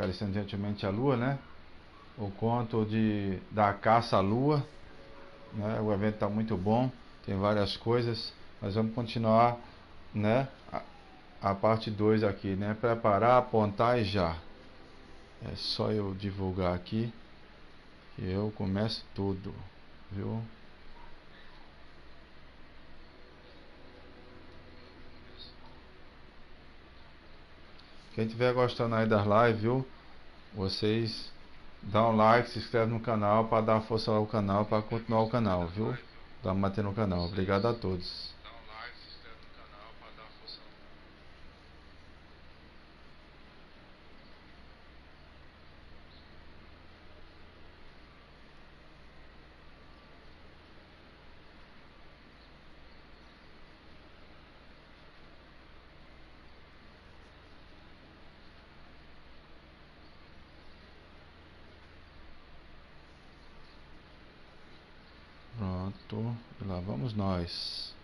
Acariciando Gentilmente a Lua, né? O conto da caça à lua, né? O evento está muito bom, tem várias coisas. Nós vamos continuar, né? A parte 2 aqui, né? Preparar, apontar e já. É só eu divulgar aqui que eu começo tudo, viu? Quem estiver gostando aí das lives, viu? Vocês dão um like, se inscreve no canal para dar força ao canal, para continuar o canal, viu? Dá uma manter no canal. Obrigado a todos. Pronto, e lá vamos nós.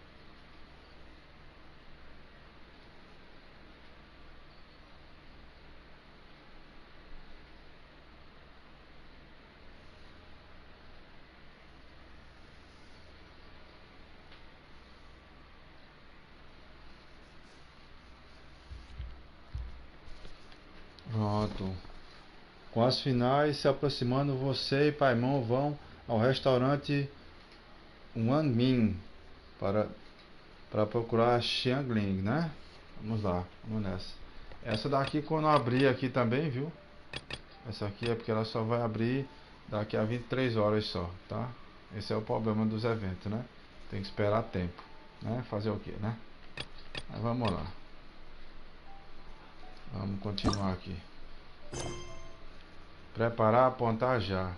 Pronto. Com as finais se aproximando, você e Paimon vão ao restaurante Wanmin para procurar Xiangling, né? Vamos lá, vamos nessa. Essa daqui quando abrir aqui também, viu? Essa aqui é porque ela só vai abrir daqui a 23 horas só, tá? Esse é o problema dos eventos, né? Tem que esperar tempo, né? Fazer o que, né? Mas vamos lá. Vamos continuar aqui. Preparar, apontar já.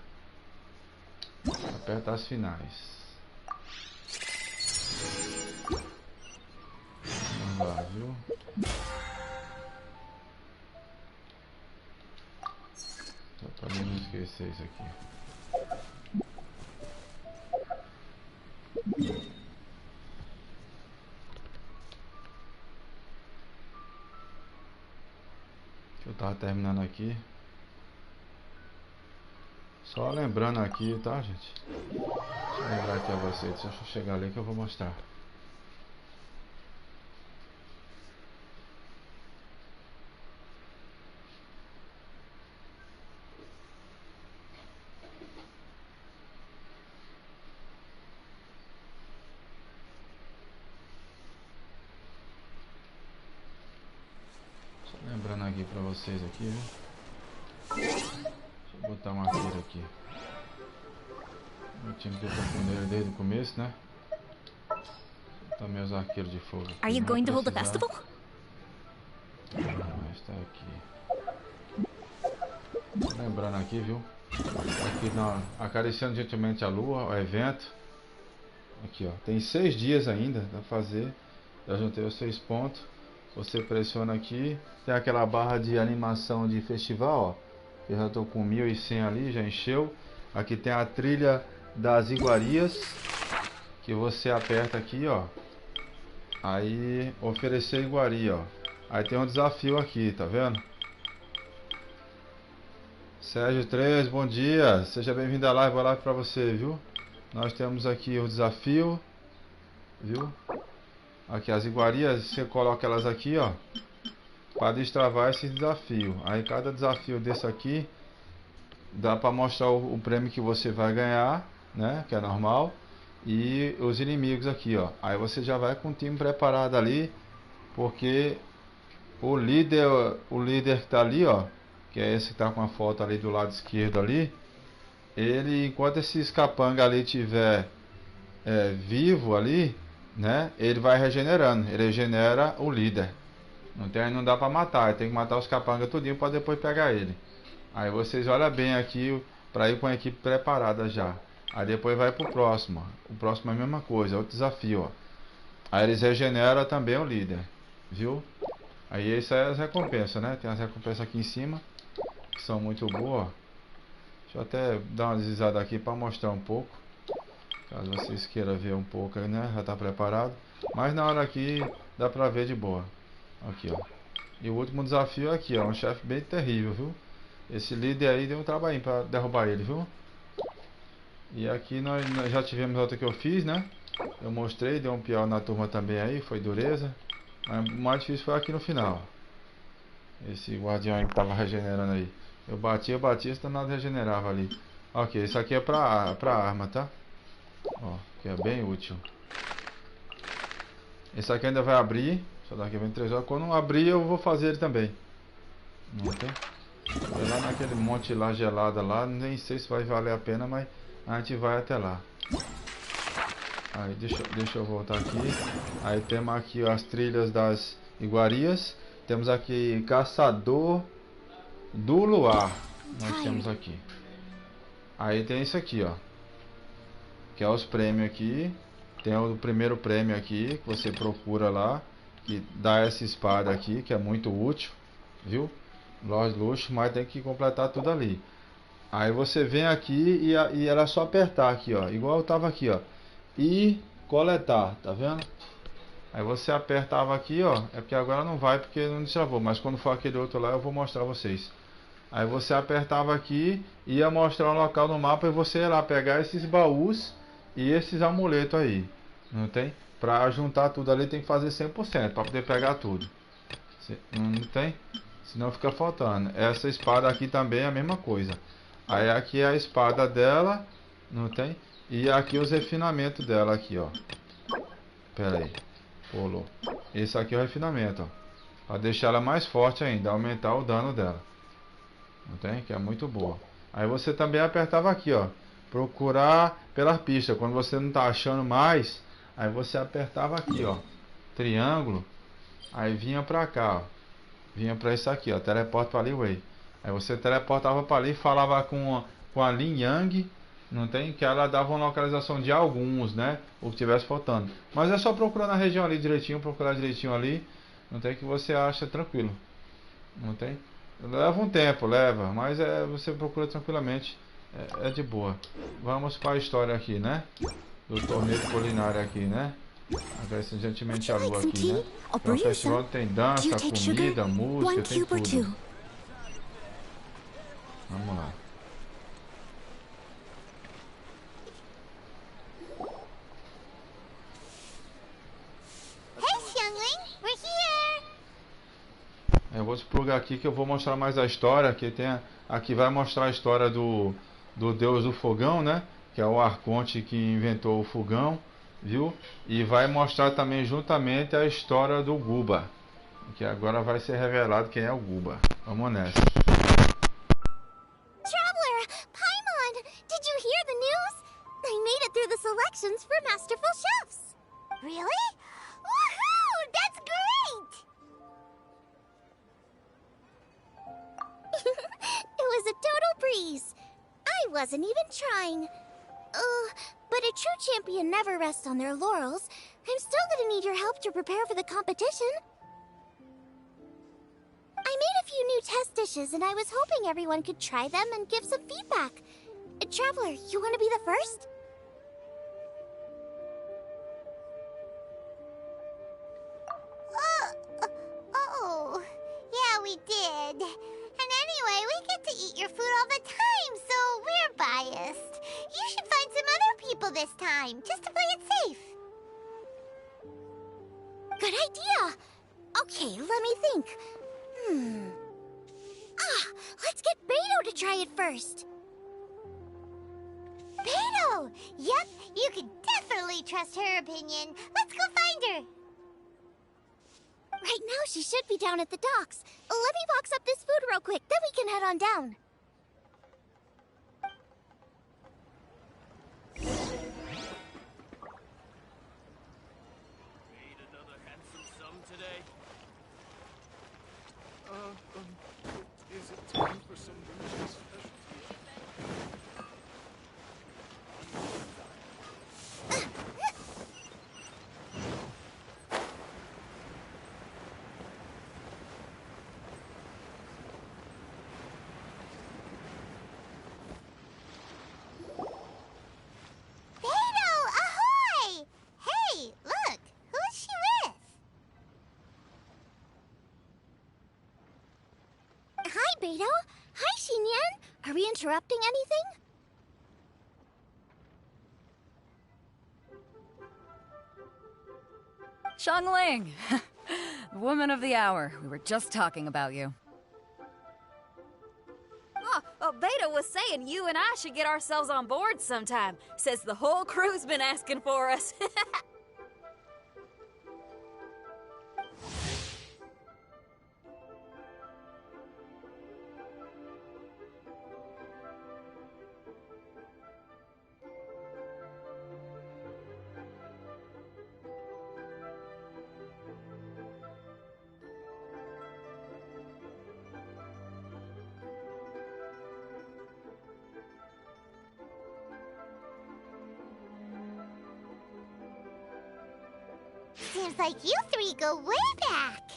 Aperta as finais. Vamos lá, viu? Só para não esquecer isso aqui. Eu tava terminando aqui. Só lembrando aqui, tá, gente? Deixa eu lembrar aqui a vocês. Deixa eu chegar ali que eu vou mostrar. Só lembrando aqui pra vocês aqui, viu? Deixa eu botar uma arqueira aqui. Eu tinha que ter com ele desde o começo, né? Também os arqueiros de fogo. Are you going to hold the festival? Está aqui. Lembrando aqui, viu? Aqui na Acariciando Gentilmente a Lua, o evento. Aqui, ó. Tem 6 dias ainda pra fazer. Já juntei os 6 pontos. Você pressiona aqui. Tem aquela barra de animação de festival, ó. Eu já tô com 1100 ali, já encheu. Aqui tem a trilha das iguarias. Que você aperta aqui, ó. Aí, oferecer iguaria, ó. Aí tem um desafio aqui, tá vendo? Sérgio 3, bom dia. Seja bem-vindo à live, boa live pra você, viu? Nós temos aqui o desafio, viu? Aqui as iguarias, você coloca elas aqui, ó, para destravar esse desafio. Aí cada desafio desse aqui dá para mostrar o prêmio que você vai ganhar, né? Que é normal. E os inimigos aqui, ó. Aí você já vai com o time preparado ali, porque o líder que tá ali, ó, que é esse que tá com a foto ali do lado esquerdo ali, ele, enquanto esse capanga ali tiver vivo ali, né, ele vai regenerando, ele regenera o líder. Não dá pra matar, tem que matar os capangas tudinho para depois pegar ele. Aí vocês olham bem aqui para ir com a equipe preparada já. Aí depois vai pro próximo. O próximo é a mesma coisa, é outro desafio, ó. Aí eles regeneram também o líder, viu? Aí essa é as recompensas, né? Tem as recompensas aqui em cima, que são muito boas, ó. Deixa eu até dar uma deslizada aqui para mostrar um pouco. Caso vocês queiram ver um pouco, né? Já está preparado. Mas na hora aqui dá pra ver de boa. Aqui, ó. E o último desafio é aqui, ó. Um chefe bem terrível, viu? Esse líder aí deu um trabalhinho pra derrubar ele, viu? E aqui nós já tivemos outra que eu fiz, né? Eu mostrei, deu um pior na turma também aí, foi dureza. Mas o mais difícil foi aqui no final. Esse guardião aí que tava regenerando aí. Eu batia, esse danado regenerava ali. Ok, isso aqui é pra arma, tá? Ó, que é bem útil. Esse aqui ainda vai abrir. Só daqui a 23 horas. Quando abrir eu vou fazer ele também. Não tem? É lá naquele monte lá gelado lá. Nem sei se vai valer a pena, mas a gente vai até lá. Aí deixa eu voltar aqui. Aí temos aqui as trilhas das iguarias. Temos aqui Caçador do Luar. Nós temos aqui. Aí tem isso aqui, ó. Que é os prêmios aqui. Tem o primeiro prêmio aqui que você procura lá, que dá essa espada aqui, que é muito útil, viu? Loja de luxo, mas tem que completar tudo ali. Aí você vem aqui e era só apertar aqui, ó, igual eu tava aqui, ó, e coletar, tá vendo? Aí você apertava aqui, ó, é porque agora não vai porque não destravou, mas quando for aquele outro lá eu vou mostrar a vocês. Aí você apertava aqui, ia mostrar um local no mapa e você ia lá pegar esses baús e esses amuletos aí. Não tem? Pra juntar tudo ali tem que fazer 100% para poder pegar tudo. Não tem? Senão fica faltando. Essa espada aqui também é a mesma coisa. Aí aqui é a espada dela, não tem? E aqui os refinamentos dela aqui, ó. Pera aí. Pulou. Esse aqui é o refinamento, ó. Pra deixar ela mais forte ainda, aumentar o dano dela. Não tem? Que é muito boa. Aí você também apertava aqui, ó. Procurar pelas pistas. Quando você não tá achando mais, aí você apertava aqui, ó. Triângulo. Aí vinha pra cá, ó. Vinha pra isso aqui, ó. Teleporta pra ali, way. Aí você teleportava pra ali e falava com a Lin Yang. Não tem? Que ela dava uma localização de alguns, né? O que tivesse faltando. Mas é só procurar na região ali direitinho. Procurar direitinho ali. Não tem? Que você acha tranquilo. Não tem? Leva um tempo, leva, mas você procura tranquilamente, é de boa. Vamos para a história aqui, né? Do torneio culinário aqui, né? Acariciando Gentilmente a Lua aqui, né? É um festival que tem dança, comida, música, tem tudo. Vamos lá. Eu vou explorar aqui que eu vou mostrar mais a história. Aqui vai mostrar a história do deus do fogão, né? Que é o Arconte que inventou o fogão, viu? E vai mostrar também juntamente a história do Guba, que agora vai ser revelado quem é o Guba. Vamos nessa. Traveler, Paimon, did you hear the news? I made it through the selections for Masterful chefs. Really? Woohoo! That's great! It was a total breeze. I wasn't even trying. But a true champion never rests on their laurels. I'm still gonna need your help to prepare for the competition. I made a few new test dishes, and I was hoping everyone could try them and give some feedback. Traveler, you want to be the first? Oh, yeah, we did. And anyway, we get to eat your food all the time, so we're biased. You should find some other people this time, just to play it safe. Good idea. Okay, let me think. Let's get Beto to try it first. Beto! Yep, you can definitely trust her opinion. Let's go find her. Right now, she should be down at the docks. Let me box up this food real quick, then we can head on down. Need another handsome sum today? Is it time for some bougie specialty? Beto, ahoy! Hey, look, who is she with? Hi, Beto. Hi, Xinyan. Are we interrupting anything? Xiangling! Woman of the hour. We were just talking about you. Oh, Beta was saying you and I should get ourselves on board sometime. Says the whole crew's been asking for us. Seems like you three go way back.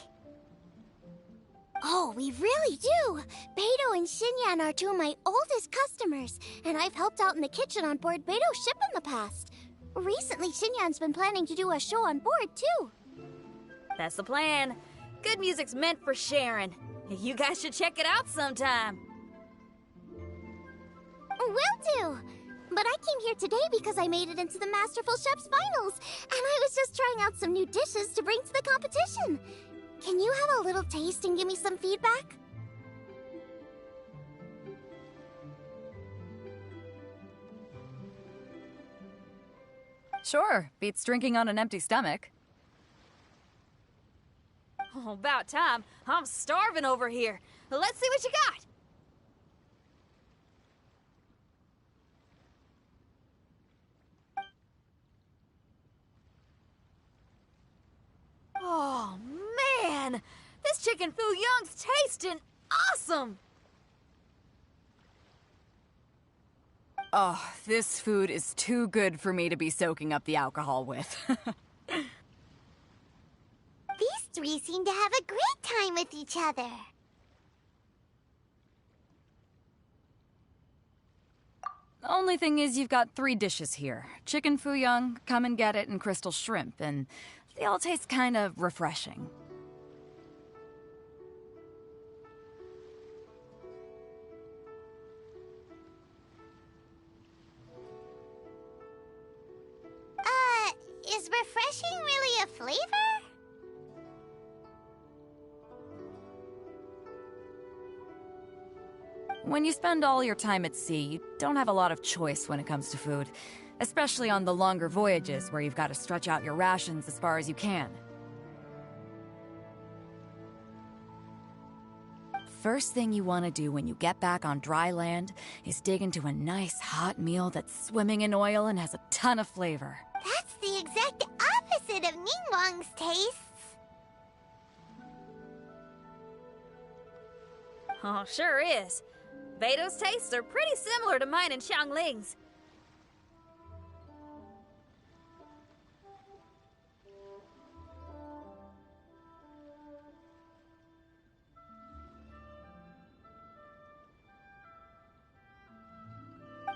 Oh, we really do. Beto and Xinyan are two of my oldest customers, and I've helped out in the kitchen on board Beto's ship in the past. Recently, Xinyan's been planning to do a show on board, too. That's the plan. Good music's meant for sharing. You guys should check it out sometime. Will do. But I came here today because I made it into the Masterful Chef's finals, and I was just trying out some new dishes to bring to the competition. Can you have a little taste and give me some feedback? Sure, beats drinking on an empty stomach. Oh, about time. I'm starving over here. Let's see what you got. Oh, man! This chicken foo young's tasting awesome! Oh, this food is too good for me to be soaking up the alcohol with. These three seem to have a great time with each other. The only thing is you've got 3 dishes here. Chicken foo young, come and get it, and crystal shrimp, and they all taste kind of refreshing. Is refreshing really a flavor? When you spend all your time at sea, you don't have a lot of choice when it comes to food. Especially on the longer voyages where you've got to stretch out your rations as far as you can. First thing you want to do when you get back on dry land is dig into a nice hot meal that's swimming in oil and has a ton of flavor. That's the exact opposite of Ningguang's tastes. Oh, sure is. Beto's tastes are pretty similar to mine and Xiangling's.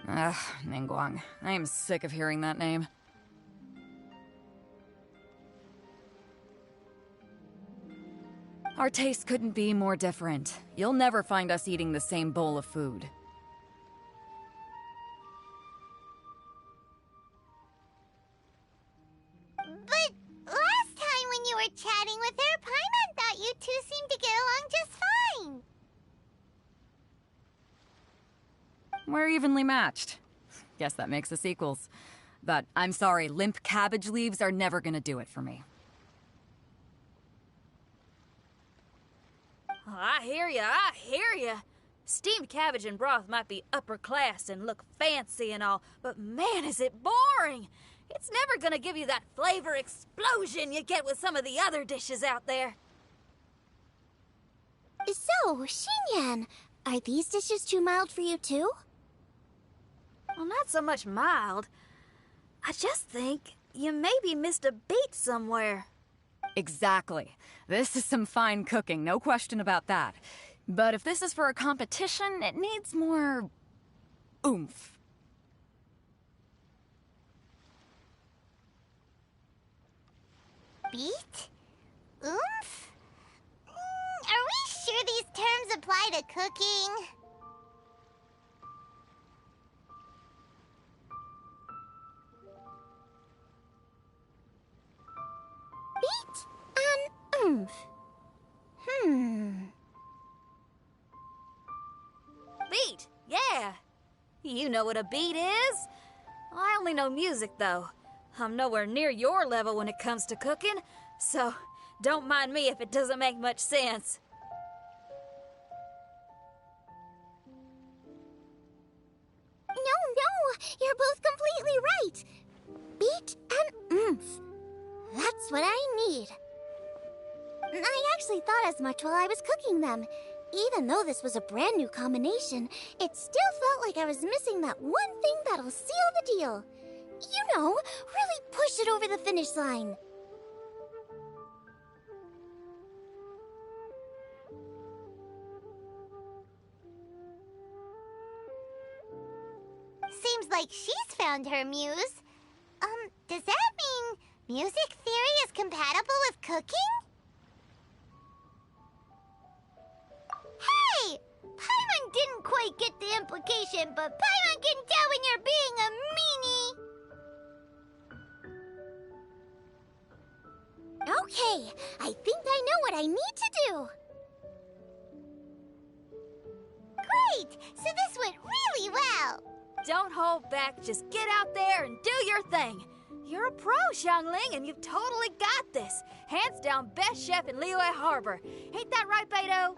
Ugh, Ningguang. I am sick of hearing that name. Our tastes couldn't be more different. You'll never find us eating the same bowl of food. But last time when you were chatting with her, Paimon thought you two seemed to get along just fine. We're evenly matched. Guess that makes us equals. But I'm sorry, limp cabbage leaves are never gonna do it for me. Oh, I hear ya. Steamed cabbage and broth might be upper class and look fancy and all, but man, is it boring! It's never gonna give you that flavor explosion you get with some of the other dishes out there. So, Xinyan, are these dishes too mild for you too? Well, not so much mild. I just think you maybe missed a beat somewhere. Exactly. This is some fine cooking, no question about that. But if this is for a competition, it needs more oomph. Beat? Oomph? Are we sure these terms apply to cooking? oomph. Beat, yeah. You know what a beat is? I only know music, though. I'm nowhere near your level when it comes to cooking, so don't mind me if it doesn't make much sense. No, you're both completely right. Beat and oomph. That's what I need. I actually thought as much while I was cooking them. Even though this was a brand new combination, it still felt like I was missing that one thing that'll seal the deal. You know, really push it over the finish line. Seems like she's found her muse. Does that mean music theory is compatible with cooking? Hey! Paimon didn't quite get the implication, but Paimon can tell when you're being a meanie. Okay, I think I know what I need to do. Great! So this went really well. Don't hold back, just get out there and do your thing. You're a pro, Xiangling, and you've totally got this. Hands down best chef in Liyue Harbor. Ain't that right, Beto?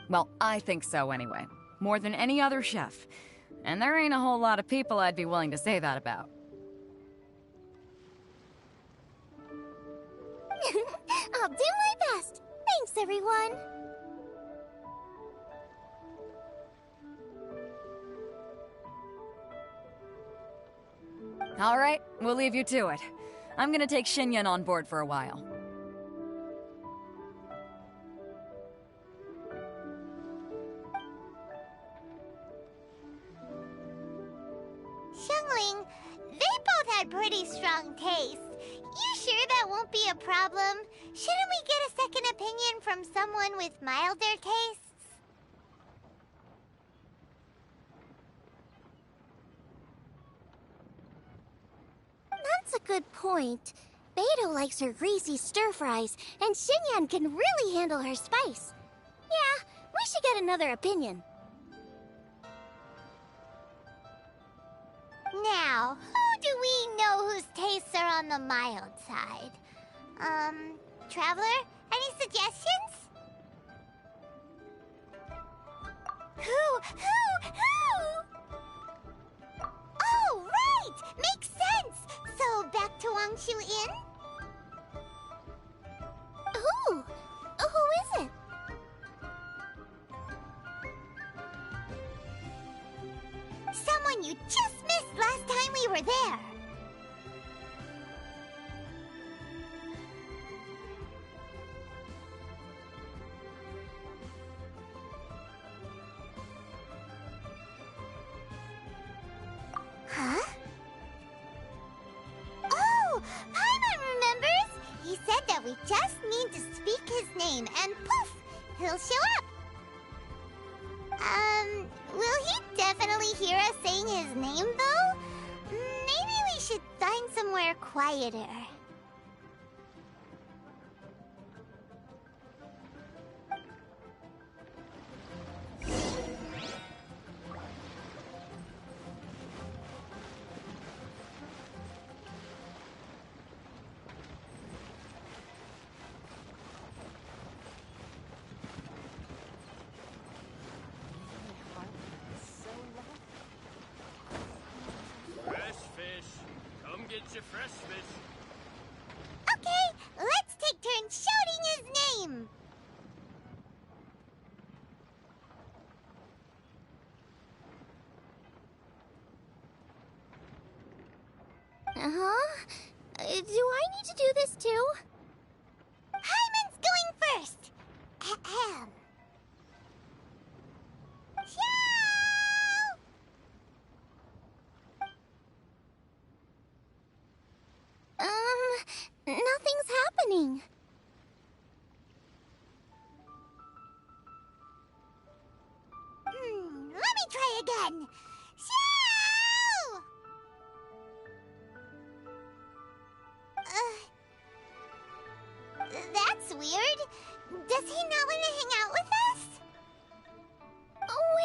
Well, I think so anyway. More than any other chef. And there ain't a whole lot of people I'd be willing to say that about. I'll do my best. Thanks, everyone. All right, we'll leave you to it. I'm gonna take Xinyan on board for a while. Xiangling, they both had pretty strong taste. You sure that won't be a problem? Shouldn't we get a second opinion from someone with milder tastes? That's a good point. Beto likes her greasy stir-fries, and Xinyan can really handle her spice. Yeah, we should get another opinion. Now, who do we know whose tastes are on the mild side? Traveler, any suggestions? Who? Oh, right! Makes sense! So, back to Wangshu Inn? Who? Who is it? Someone you just missed last time we were there. Huh? Oh, Paimon remembers! He said that we just need to speak his name and poof, he'll show up. Will he definitely hear us saying his name, though? Maybe we should find somewhere quieter. Get your fresh fish. Okay, let's take turns shouting his name. Do I need to do this too? Hyman's going first. Ahem. Nothing's happening. Let me try again. Xiao! That's weird. Does he not want to hang out with us?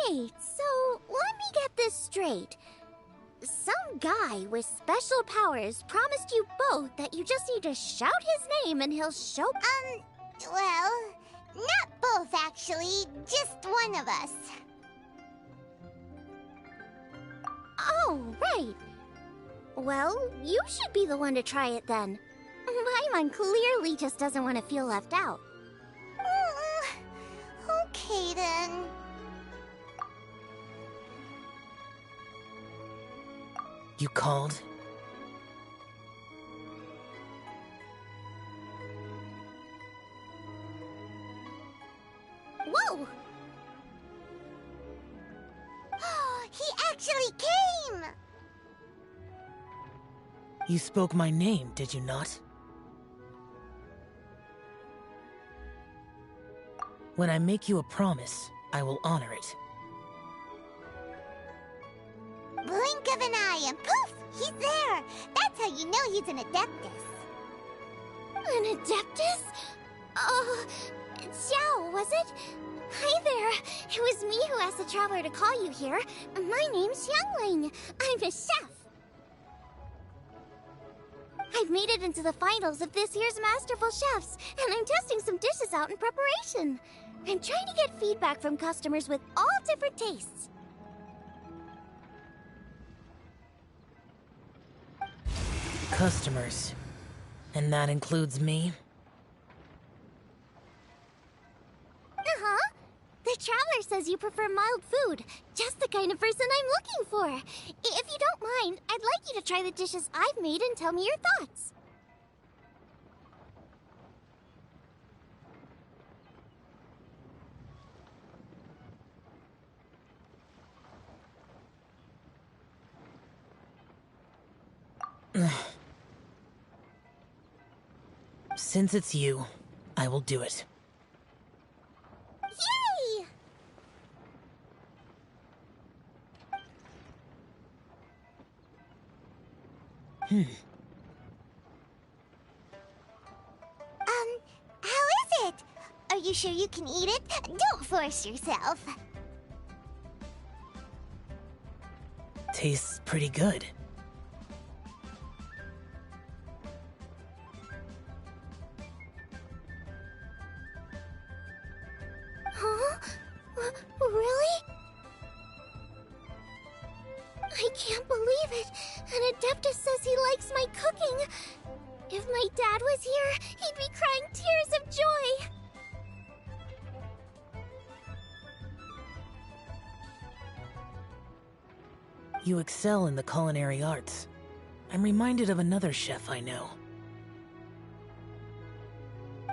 Wait, so let me get this straight. Some guy with special powers promised you both that you just need to shout his name and he'll show... Well, not both actually, just one of us. Oh, right. Well, you should be the one to try it then. Paimon clearly just doesn't want to feel left out. Okay then. You called? Whoa! He actually came! You spoke my name, did you not? When I make you a promise, I will honor it. Blink of an eye and poof! He's there! That's how you know he's an Adeptus. An Adeptus? Oh, Xiao, was it? Hi there. It was me who asked the traveler to call you here. My name's Xiangling. I'm a chef. I've made it into the finals of this year's Masterful Chefs, and I'm testing some dishes out in preparation. I'm trying to get feedback from customers with all different tastes. Customers. And that includes me? Uh-huh. The traveler says you prefer mild food. Just the kind of person I'm looking for. If you don't mind, I'd like you to try the dishes I've made and tell me your thoughts. Since it's you, I will do it. Yay! How is it? Are you sure you can eat it? Don't force yourself. Tastes pretty good. Huh? Really? I can't believe it. An Adeptus says he likes my cooking. If my dad was here, he'd be crying tears of joy. You excel in the culinary arts. I'm reminded of another chef I know.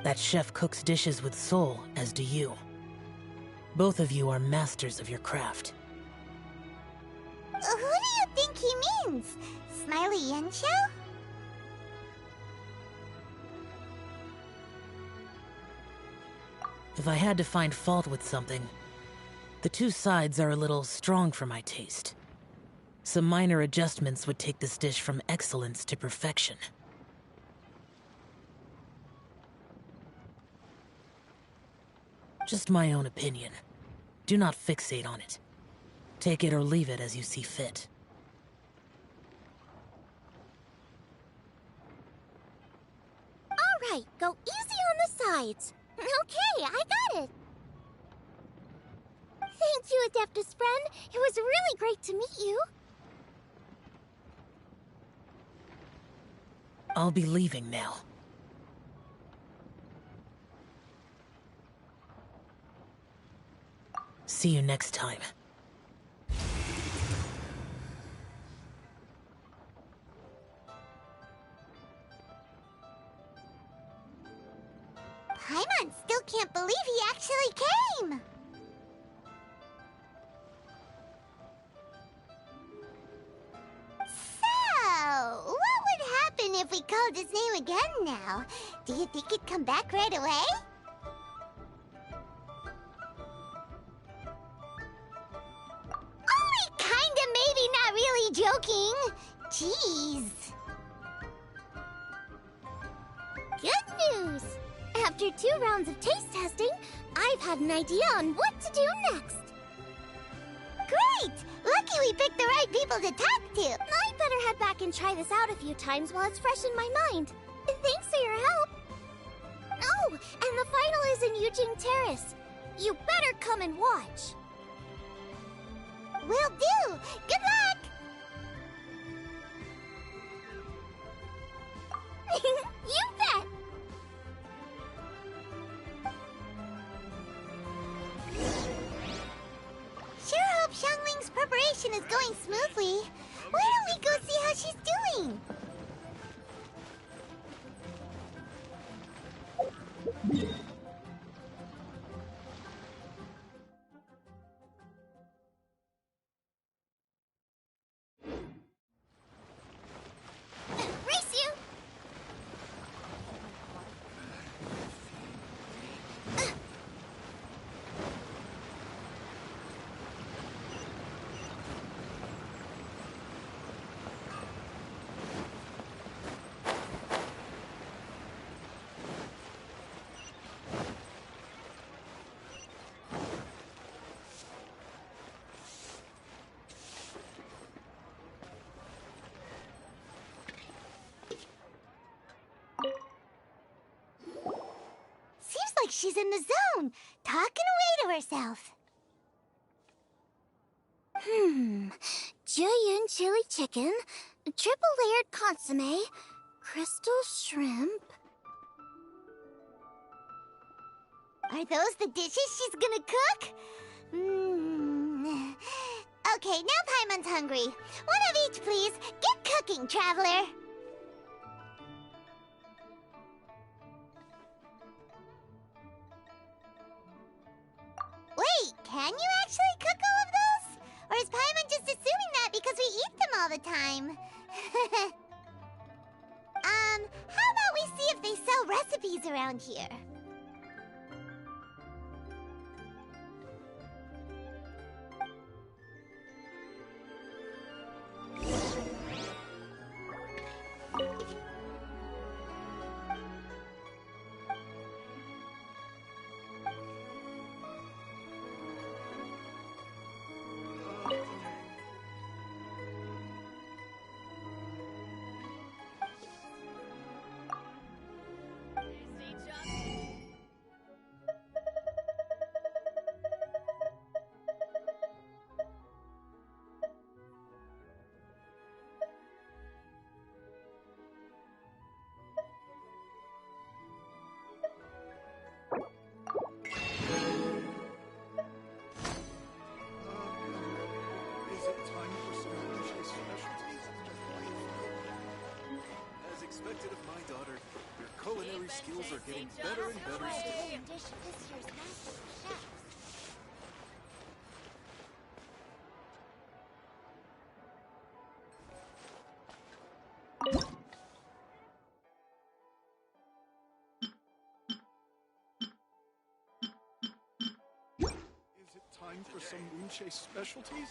That chef cooks dishes with soul, as do you. Both of you are masters of your craft. Who do you think he means? Smiley Yanxiao? If I had to find fault with something, the two sides are a little strong for my taste. Some minor adjustments would take this dish from excellence to perfection. Just my own opinion. Do not fixate on it. Take it or leave it as you see fit. All right, go easy on the sides. Okay, I got it. Thank you, Adeptus friend. It was really great to meet you. I'll be leaving now. See you next time. Paimon still can't believe he actually came! So, what would happen if we called his name again now? Do you think he'd come back right away? Only kinda, maybe, not really joking. Jeez. Good news! After 2 rounds of taste testing, I've had an idea on what to do next. Great! Lucky we picked the right people to talk to. I'd better head back and try this out a few times while it's fresh in my mind. Thanks for your help. Oh, and the final is in Eugene Terrace. You better come and watch. Will do. Good luck. You bet. Sure hope Xiangling's preparation is going smoothly. Why don't we go see how she's doing? Race you! Seems like she's in the zone, talking away to herself. Jueyun chili chicken, triple layered consomme, crystal shrimp. Are those the dishes she's gonna cook? Okay, now Paimon's hungry. One of each, please. Get cooking, traveler. Wait, can you actually cook all of those? Or is Paimon just assuming that because we eat them all the time? How about we see if they sell recipes around here? Is it time for some Genshin specialties? As expected of my daughter, your culinary skills are getting better and better still. Is it time for some Moonchase specialties?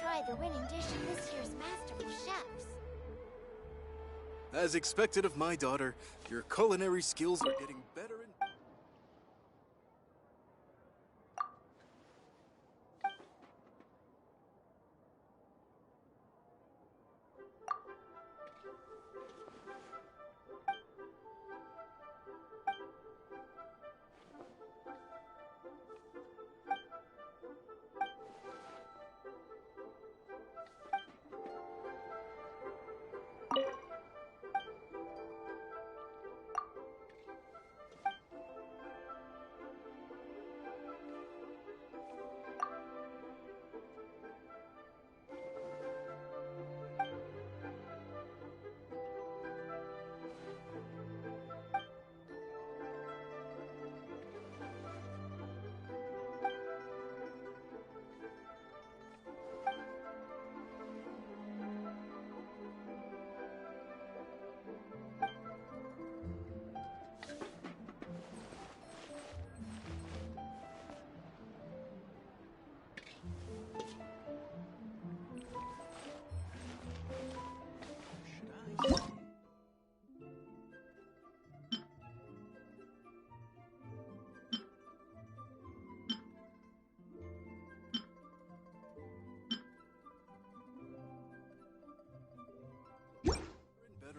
Try the winning dish in this year's Masterful Chefs. As expected of my daughter, your culinary skills are getting better and...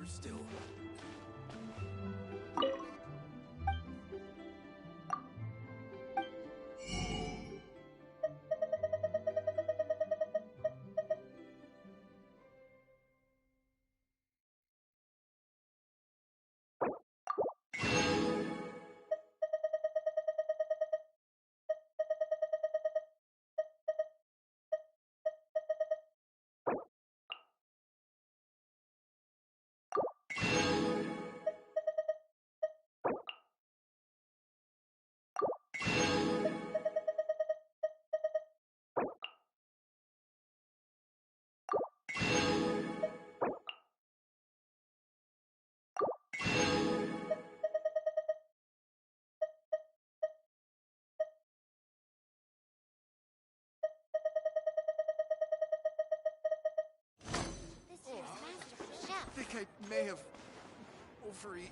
better still. This year's Masterful chef. I think I may have overeaten.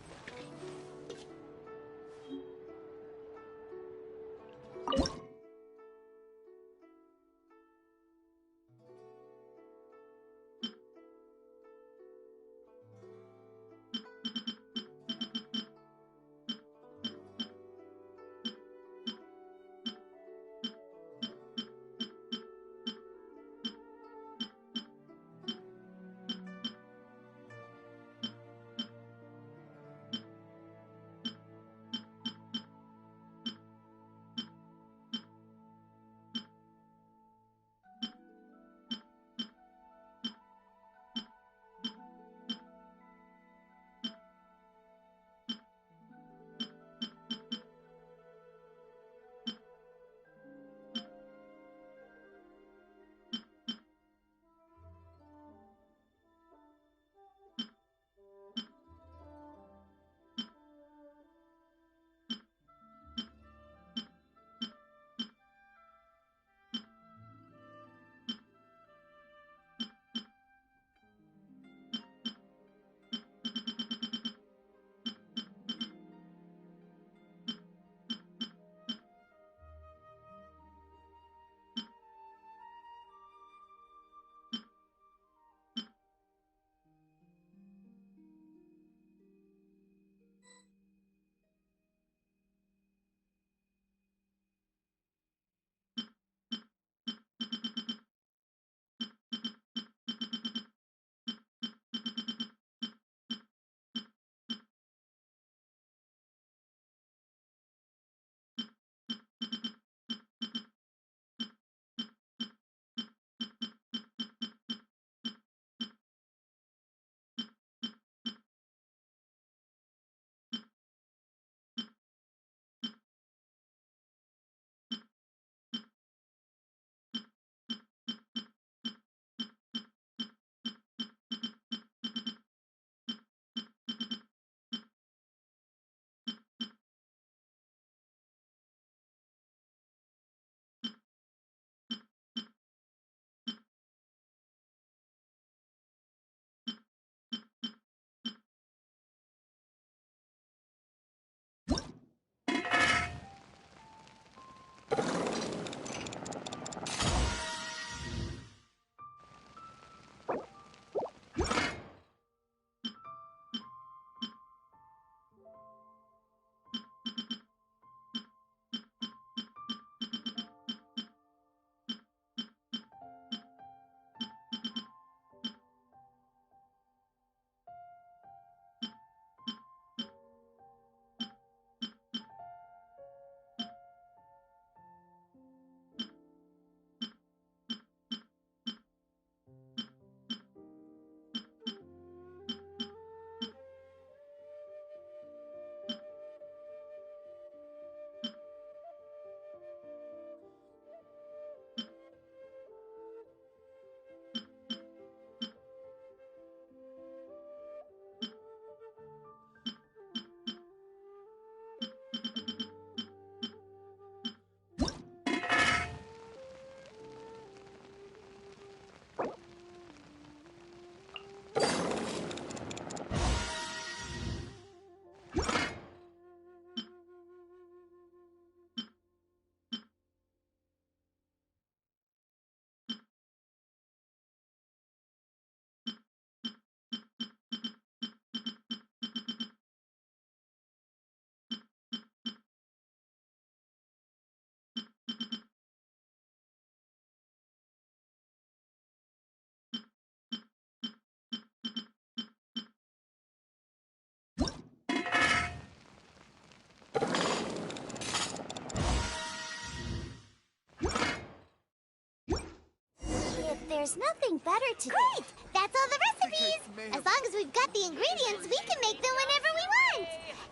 There's nothing better to do. Great! That's all the recipes! As long as we've got the ingredients, we can make them whenever we want!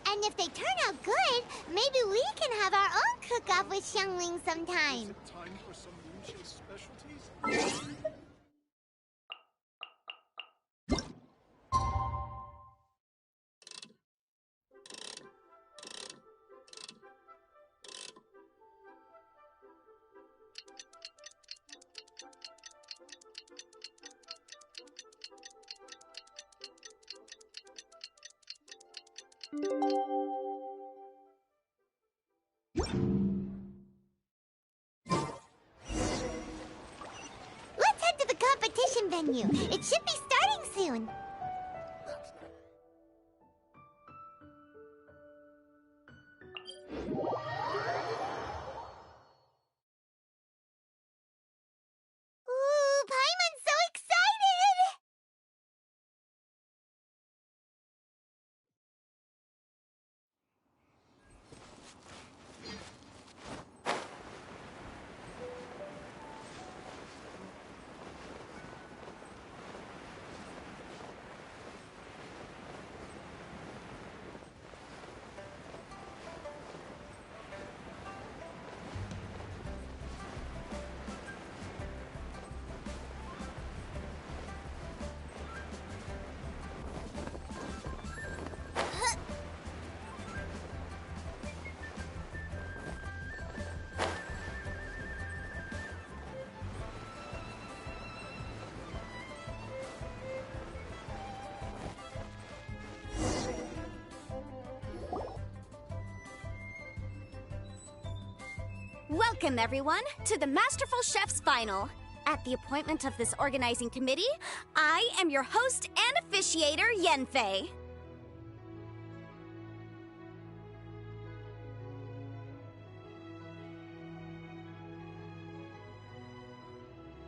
And if they turn out good, maybe we can have our own cook-off with Xiangling sometime. Time for some Moonshade specialties? Let's head to the competition venue. It should be starting soon. Ooh, Paimon's so excited! Welcome, everyone, to the Masterful Chef's Final. At the appointment of this organizing committee, I am your host and officiator, Yanfei.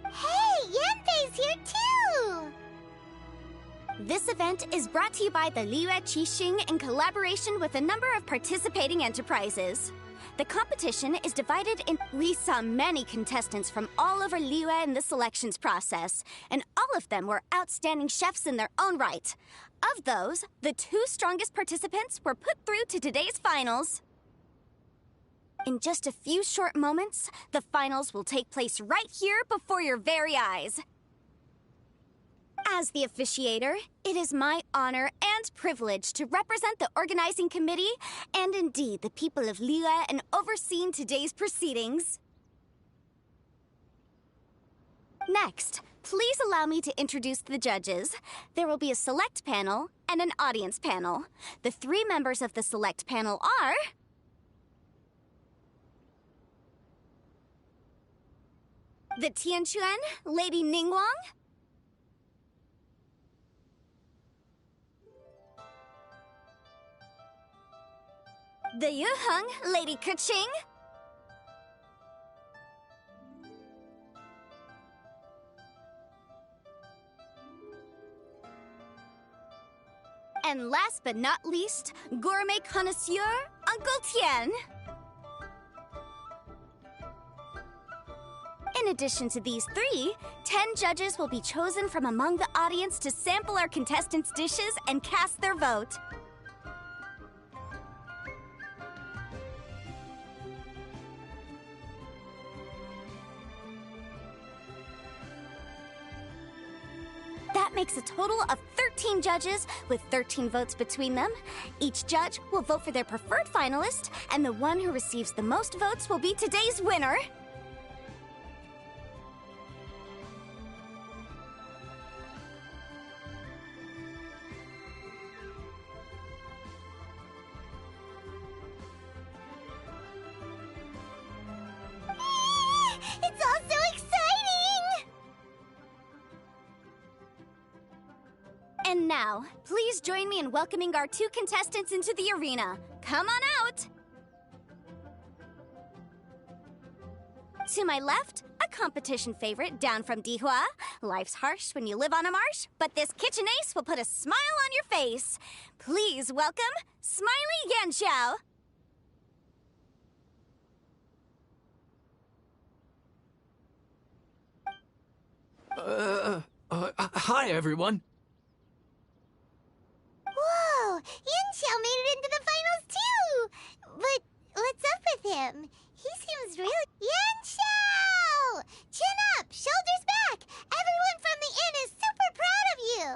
Hey, Yanfei's here too! This event is brought to you by the Liyue Qixing in collaboration with a number of participating enterprises. The competition is divided in... We saw many contestants from all over Liyue in the selections process, and all of them were outstanding chefs in their own right. Of those, the 2 strongest participants were put through to today's finals. In just a few short moments, the finals will take place right here before your very eyes. As the officiator, it is my honor and privilege to represent the organizing committee and indeed the people of Liyue in overseeing today's proceedings. Next, please allow me to introduce the judges. There will be a select panel and an audience panel. The 3 members of the select panel are... the Tianquan, Lady Ningguang. The Yuheng, Lady Keqing. And last but not least, gourmet connoisseur, Uncle Tian. In addition to these 3, 10 judges will be chosen from among the audience to sample our contestants' dishes and cast their vote. That makes a total of 13 judges with 13 votes between them. Each judge will vote for their preferred finalist, and the one who receives the most votes will be today's winner. It's all so exciting! And now, please join me in welcoming our 2 contestants into the arena. Come on out! To my left, a competition favorite down from Dihua. Life's harsh when you live on a marsh, but this kitchen ace will put a smile on your face. Please welcome Smiley Yanxiao. Hi, everyone. Whoa! Yanxiao made it into the finals too! But what's up with him? He seems really... Yanxiao! Chin up! Shoulders back! Everyone from the inn is super proud of you!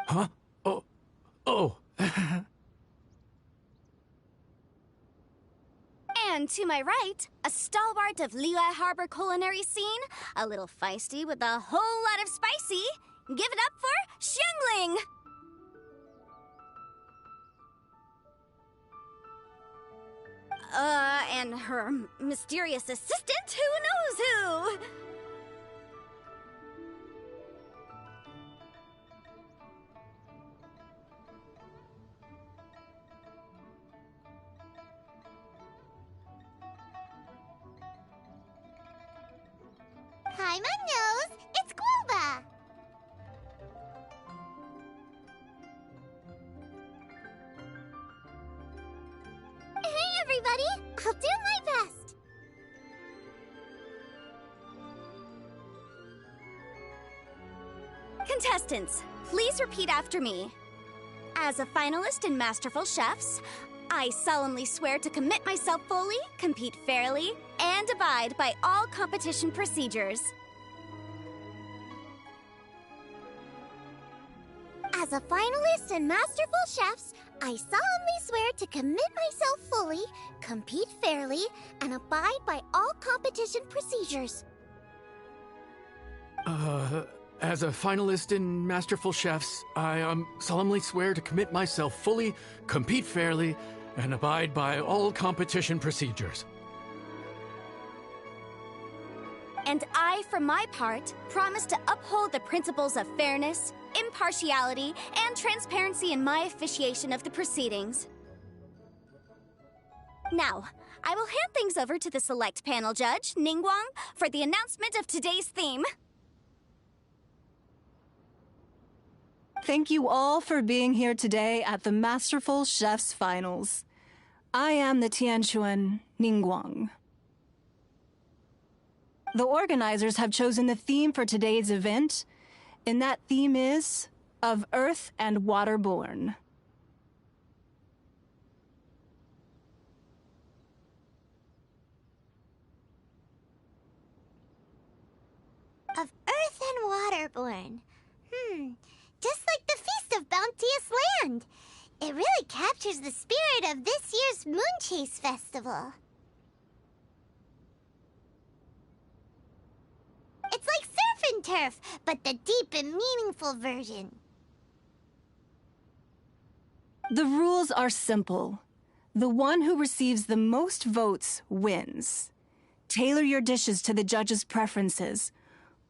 Huh? Oh. And to my right, a stalwart of Liyue Harbor culinary scene, a little feisty with a whole lot of spicy. Give it up for Xiangling! And her mysterious assistant, who knows who? Hi, my nose! It's Guoba! Hey, everybody! I'll do my best! Contestants, please repeat after me. As a finalist in Masterful Chefs, I solemnly swear to commit myself fully, compete fairly, and abide by all competition procedures. As a finalist in Masterful Chefs, I solemnly swear to commit myself fully, compete fairly, and abide by all competition procedures. As a finalist in Masterful Chefs, I solemnly swear to commit myself fully, compete fairly, and abide by all competition procedures. And I, for my part, promise to uphold the principles of fairness, impartiality, and transparency in my officiation of the proceedings. Now, I will hand things over to the select panel judge, Ningguang, for the announcement of today's theme. Thank you all for being here today at the Masterful Chefs Finals. I am the Tianquan Ningguang. The organizers have chosen the theme for today's event, and that theme is of Earth and Waterborn. Of Earth and Waterborn. Just like the Feast of Bounteous Land. It really captures the spirit of this year's Moon Chase Festival. It's like surf and turf, but the deep and meaningful version. The rules are simple. The one who receives the most votes wins. Tailor your dishes to the judges' preferences,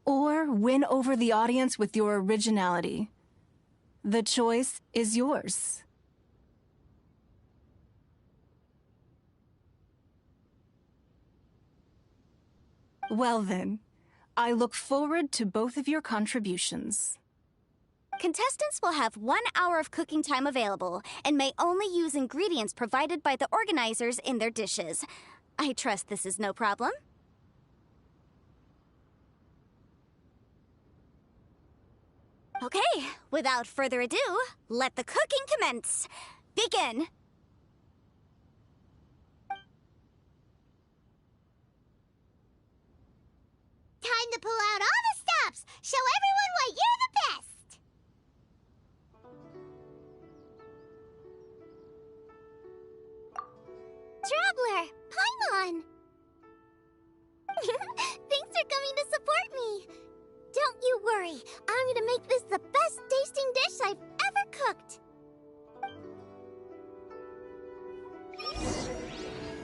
or win over the audience with your originality. The choice is yours. Well then, I look forward to both of your contributions. Contestants will have 1 hour of cooking time available and may only use ingredients provided by the organizers in their dishes. I trust this is no problem. Okay, without further ado, let the cooking commence. Begin! Time to pull out all the stops! Show everyone why you're the best! Traveler, Paimon! Thanks for coming to support me. Don't you worry, I'm gonna make this the best tasting dish I've ever cooked.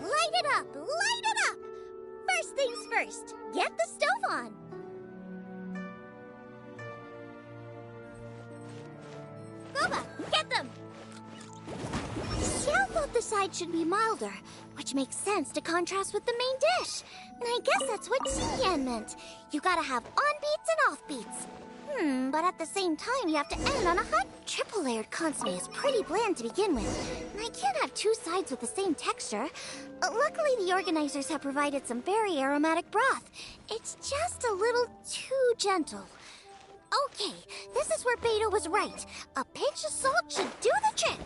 Light it up! Light it up! First things first, get the stove on. Boba, get them! Xiao thought the side should be milder, which makes sense to contrast with the main dish. I guess that's what Xinyan meant. You gotta have on-beats and off-beats. But at the same time, you have to end on a hot triple-layered consomme is pretty bland to begin with. And I can't have two sides with the same texture. Luckily, the organizers have provided some very aromatic broth. It's just a little too gentle. Okay, this is where Beto was right. A pinch of salt should do the trick.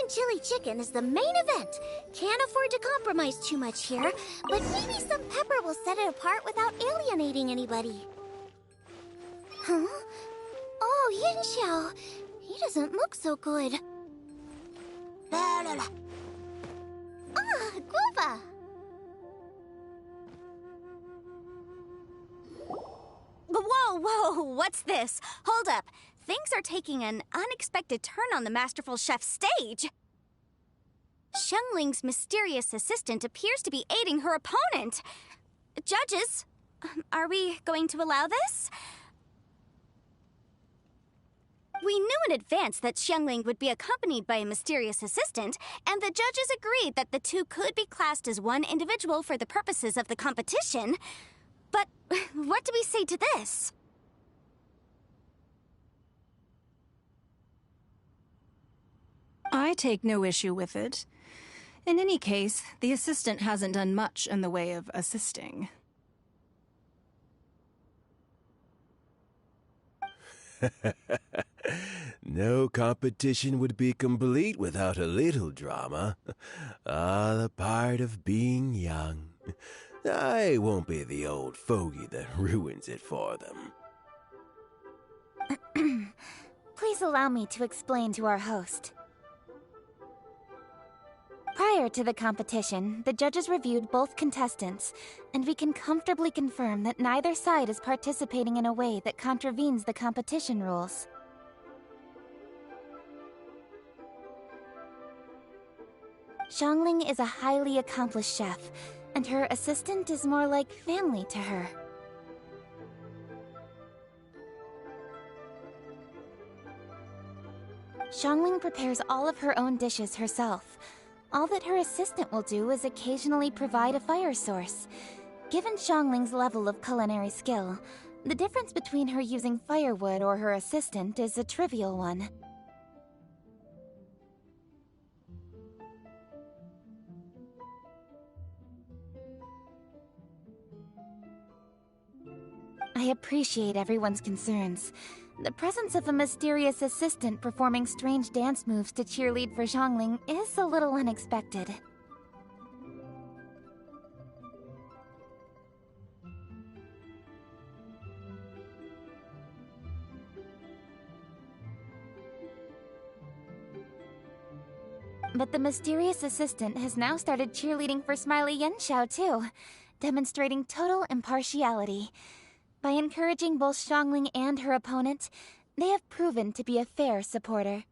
Chili chicken is the main event. Can't afford to compromise too much here, but maybe some pepper will set it apart without alienating anybody. Huh? Oh, Yin Xiao. He doesn't look so good. Ah, Guava. Whoa, what's this? Hold up. Things are taking an unexpected turn on the Masterful Chef's stage. Xiangling's mysterious assistant appears to be aiding her opponent. Judges, are we going to allow this? We knew in advance that Xiangling would be accompanied by a mysterious assistant, and the judges agreed that the two could be classed as one individual for the purposes of the competition. But what do we say to this? I take no issue with it. In any case, the assistant hasn't done much in the way of assisting. No competition would be complete without a little drama. All a part of being young. I won't be the old fogey that ruins it for them. Please allow me to explain to our host. Prior to the competition, the judges reviewed both contestants, and we can comfortably confirm that neither side is participating in a way that contravenes the competition rules. Xiangling is a highly accomplished chef, and her assistant is more like family to her. Xiangling prepares all of her own dishes herself. All that her assistant will do is occasionally provide a fire source. Given Xiangling's level of culinary skill, the difference between her using firewood or her assistant is a trivial one. appreciate everyone's concerns. The presence of a mysterious assistant performing strange dance moves to cheerlead for Xiangling is a little unexpected. But the mysterious assistant has now started cheerleading for Smiley Yenshao too, demonstrating total impartiality. By encouraging both Xiangling and her opponent, they have proven to be a fair supporter.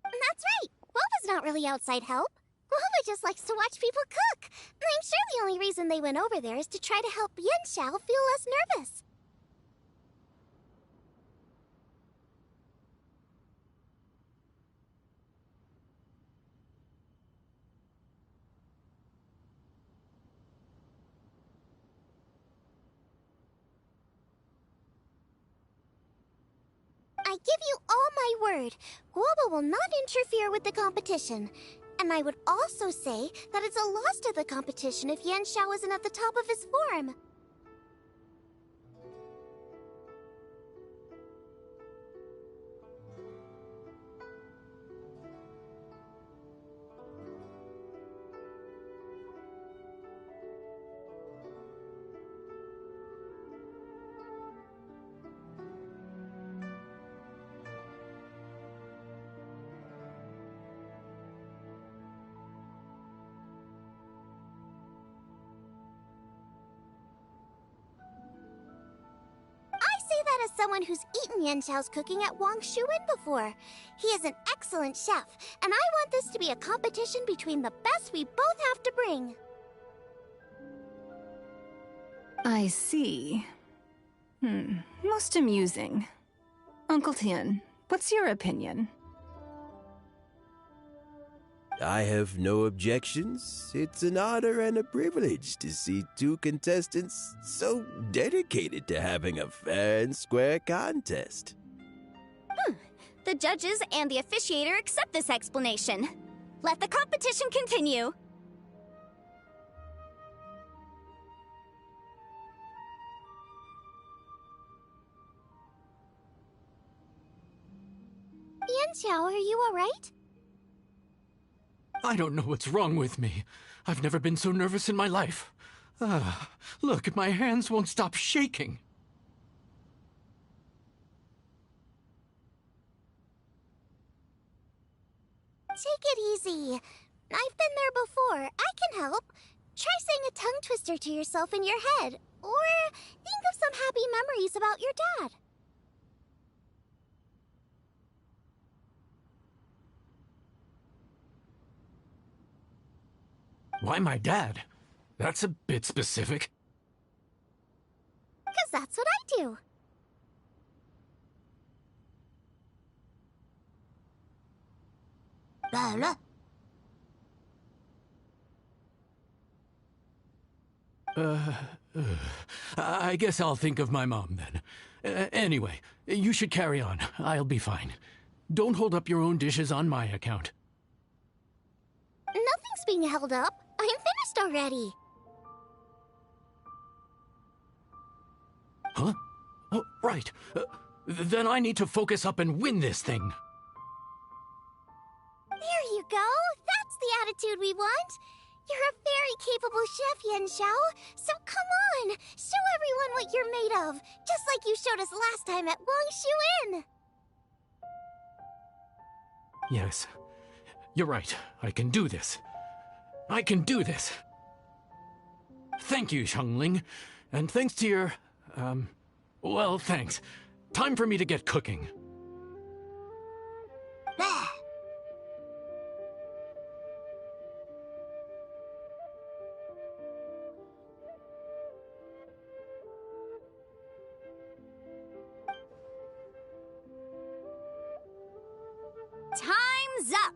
That's right! Guoba's not really outside help. Guoba just likes to watch people cook. I'm sure the only reason they went over there is to try to help Yenshao feel less nervous. I give you all my word, Guoba will not interfere with the competition. And I would also say that it's a loss to the competition if Yenshao isn't at the top of his form. As someone who's eaten Yenshao's cooking at Wang Shuin before. He is an excellent chef, and I want this to be a competition between the best we both have to bring. I see. Most amusing. Uncle Tian, what's your opinion? I have no objections. It's an honor and a privilege to see two contestants so dedicated to having a fair and square contest. The judges and the officiator accept this explanation. Let the competition continue. Yanxiao, are you alright? I don't know what's wrong with me. I've never been so nervous in my life. Look, my hands won't stop shaking. Take it easy. I've been there before. I can help. Try saying a tongue twister to yourself in your head. Or think of some happy memories about your dad. Why my dad? That's a bit specific. 'Cause that's what I do. I guess I'll think of my mom then. Anyway, you should carry on. I'll be fine. Don't hold up your own dishes on my account. Nothing's being held up. I'm finished already. Huh? Oh, right. Then I need to focus up and win this thing. There you go. That's the attitude we want. You're a very capable chef, Yenshao. So come on, show everyone what you're made of, just like you showed us last time at Wang Shuin. Yes, you're right. I can do this. I can do this. Thank you, Xiangling. And thanks to your, well, thanks. Time for me to get cooking. Time's up!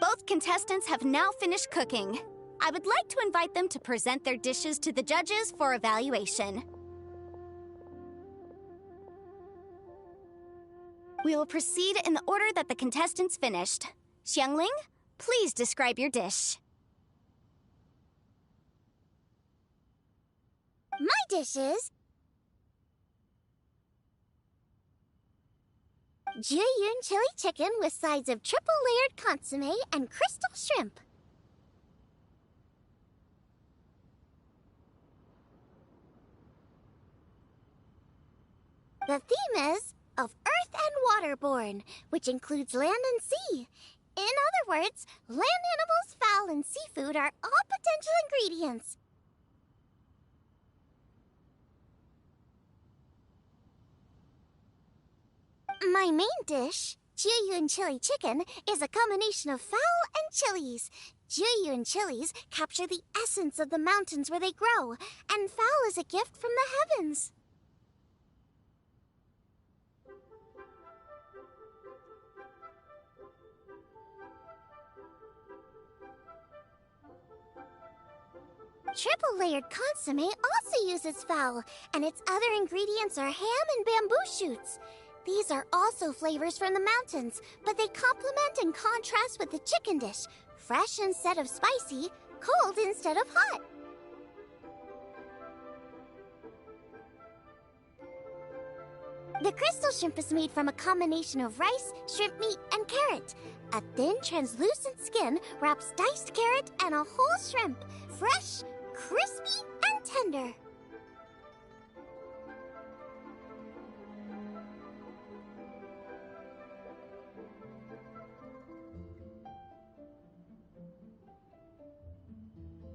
Both contestants have now finished cooking. I would like to invite them to present their dishes to the judges for evaluation. We will proceed in the order that the contestants finished. Xiangling, please describe your dish. My dish is Jiyun chili chicken with sides of triple-layered consommé and crystal shrimp. The theme is of Earth and Waterborne, which includes land and sea. In other words, land animals, fowl, and seafood are all potential ingredients. My main dish, Jiyun chili chicken, is a combination of fowl and chilies. Jiyun chilies capture the essence of the mountains where they grow, and fowl is a gift from the heavens. Triple-layered consommé also uses fowl, and its other ingredients are ham and bamboo shoots. These are also flavors from the mountains, but they complement and contrast with the chicken dish, fresh instead of spicy, cold instead of hot. The crystal shrimp is made from a combination of rice, shrimp meat, and carrot. A thin, translucent skin wraps diced carrot and a whole shrimp, fresh, crispy, and tender.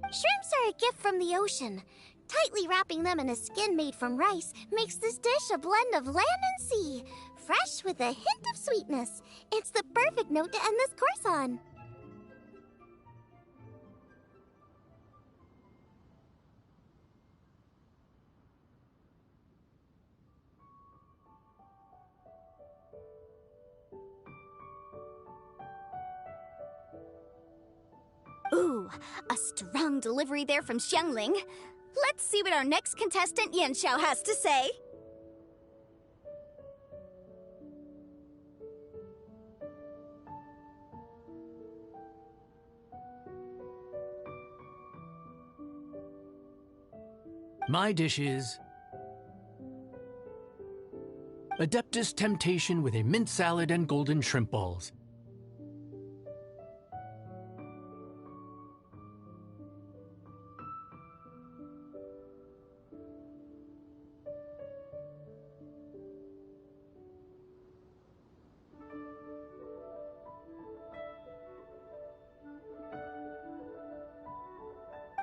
Shrimps are a gift from the ocean. Tightly wrapping them in a skin made from rice makes this dish a blend of land and sea, fresh with a hint of sweetness. It's the perfect note to end this course on. Ooh, a strong delivery there from Xiangling. Let's see what our next contestant Yanxiao has to say. My dish is Adeptus Temptation with a mint salad and golden shrimp balls.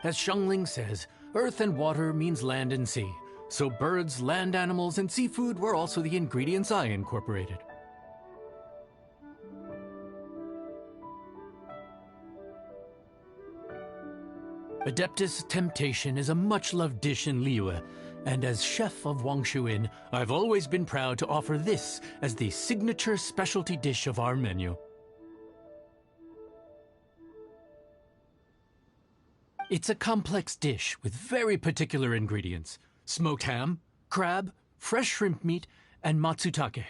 As Xiangling says, earth and water means land and sea. So birds, land animals, and seafood were also the ingredients I incorporated. Adeptus Temptation is a much-loved dish in Liyue, and as chef of Wangshu Inn, I've always been proud to offer this as the signature specialty dish of our menu. It's a complex dish with very particular ingredients: smoked ham, crab, fresh shrimp meat, and matsutake.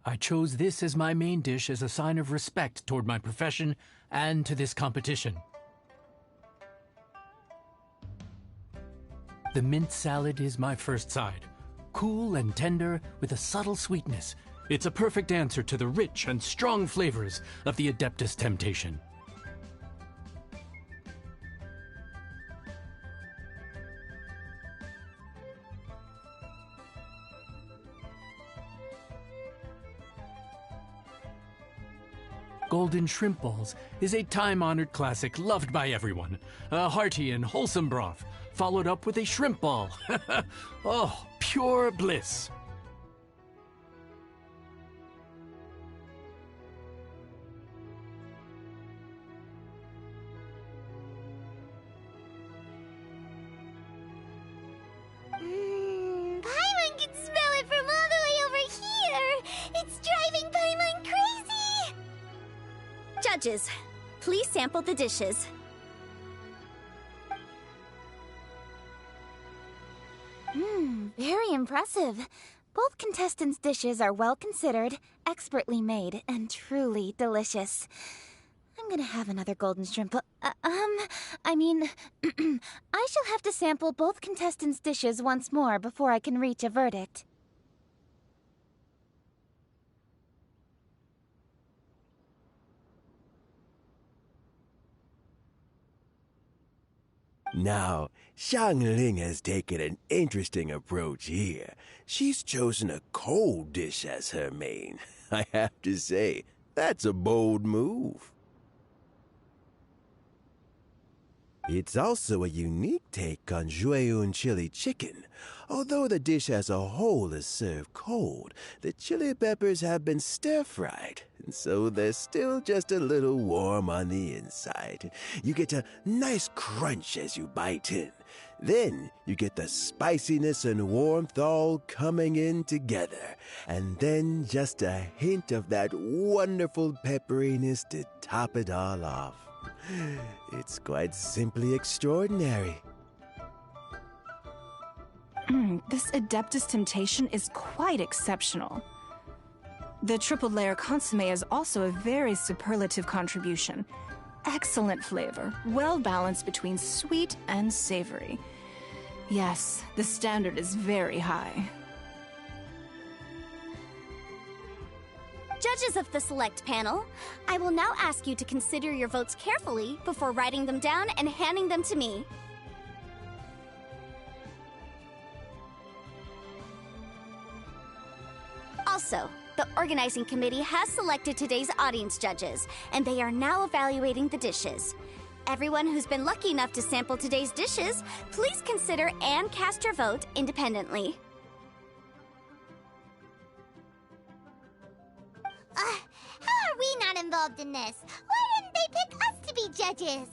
I chose this as my main dish as a sign of respect toward my profession and to this competition. The mint salad is my first side. Cool and tender with a subtle sweetness. It's a perfect answer to the rich and strong flavors of the Adeptus Temptation. Golden shrimp balls is a time-honored classic loved by everyone. A hearty and wholesome broth, followed up with a shrimp ball. Oh, pure bliss. Paimon can smell it from all the way over here. It's driving Paimon crazy. Judges, please sample the dishes. Very impressive. Both contestants' dishes are well considered, expertly made, and truly delicious. I'm gonna have another golden shrimp. I mean, I shall have to sample both contestants' dishes once more before I can reach a verdict. Now, Xiangling has taken an interesting approach here. She's chosen a cold dish as her main. I have to say, that's a bold move. It's also a unique take on Jueyun chili chicken. Although the dish as a whole is served cold, the chili peppers have been stir-fried, and so they're still just a little warm on the inside. You get a nice crunch as you bite in. Then you get the spiciness and warmth all coming in together, and then just a hint of that wonderful pepperiness to top it all off. It's quite simply extraordinary. This Adeptus Temptation is quite exceptional. The triple layer consomme is also a very superlative contribution. Excellent flavor, well balanced between sweet and savory. Yes, the standard is very high. Judges of the select panel, I will now ask you to consider your votes carefully before writing them down and handing them to me. Also, the organizing committee has selected today's audience judges, and they are now evaluating the dishes. Everyone who's been lucky enough to sample today's dishes, please consider and cast your vote independently. How are we not involved in this? Why didn't they pick us to be judges?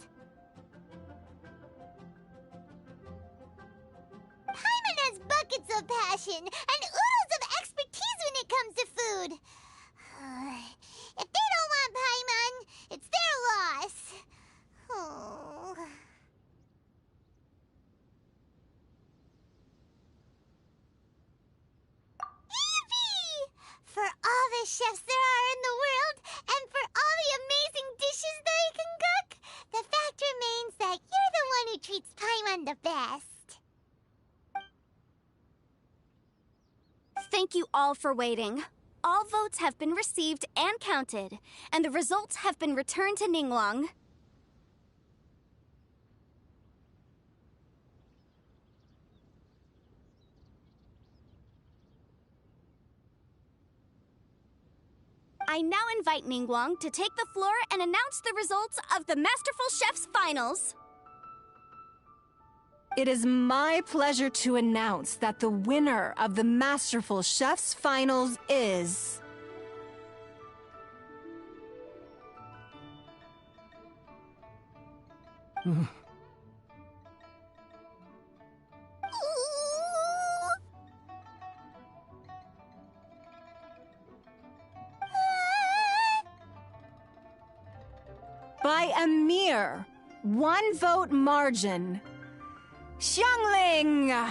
Paimon has buckets of passion and oodles of expertise when it comes to food. If they don't want Paimon, it's their loss. Oh. Yippee! For all the chefs there are in the world, and for all the amazing dishes they can cook, the fact remains that you're the one who treats Paimon the best. Thank you all for waiting. All votes have been received and counted, and the results have been returned to Ningguang. I now invite Ningguang to take the floor and announce the results of the Masterful Chef's Finals. It is my pleasure to announce that the winner of the Masterful Chef's Finals is... by a mere 1 vote margin, Xiangling!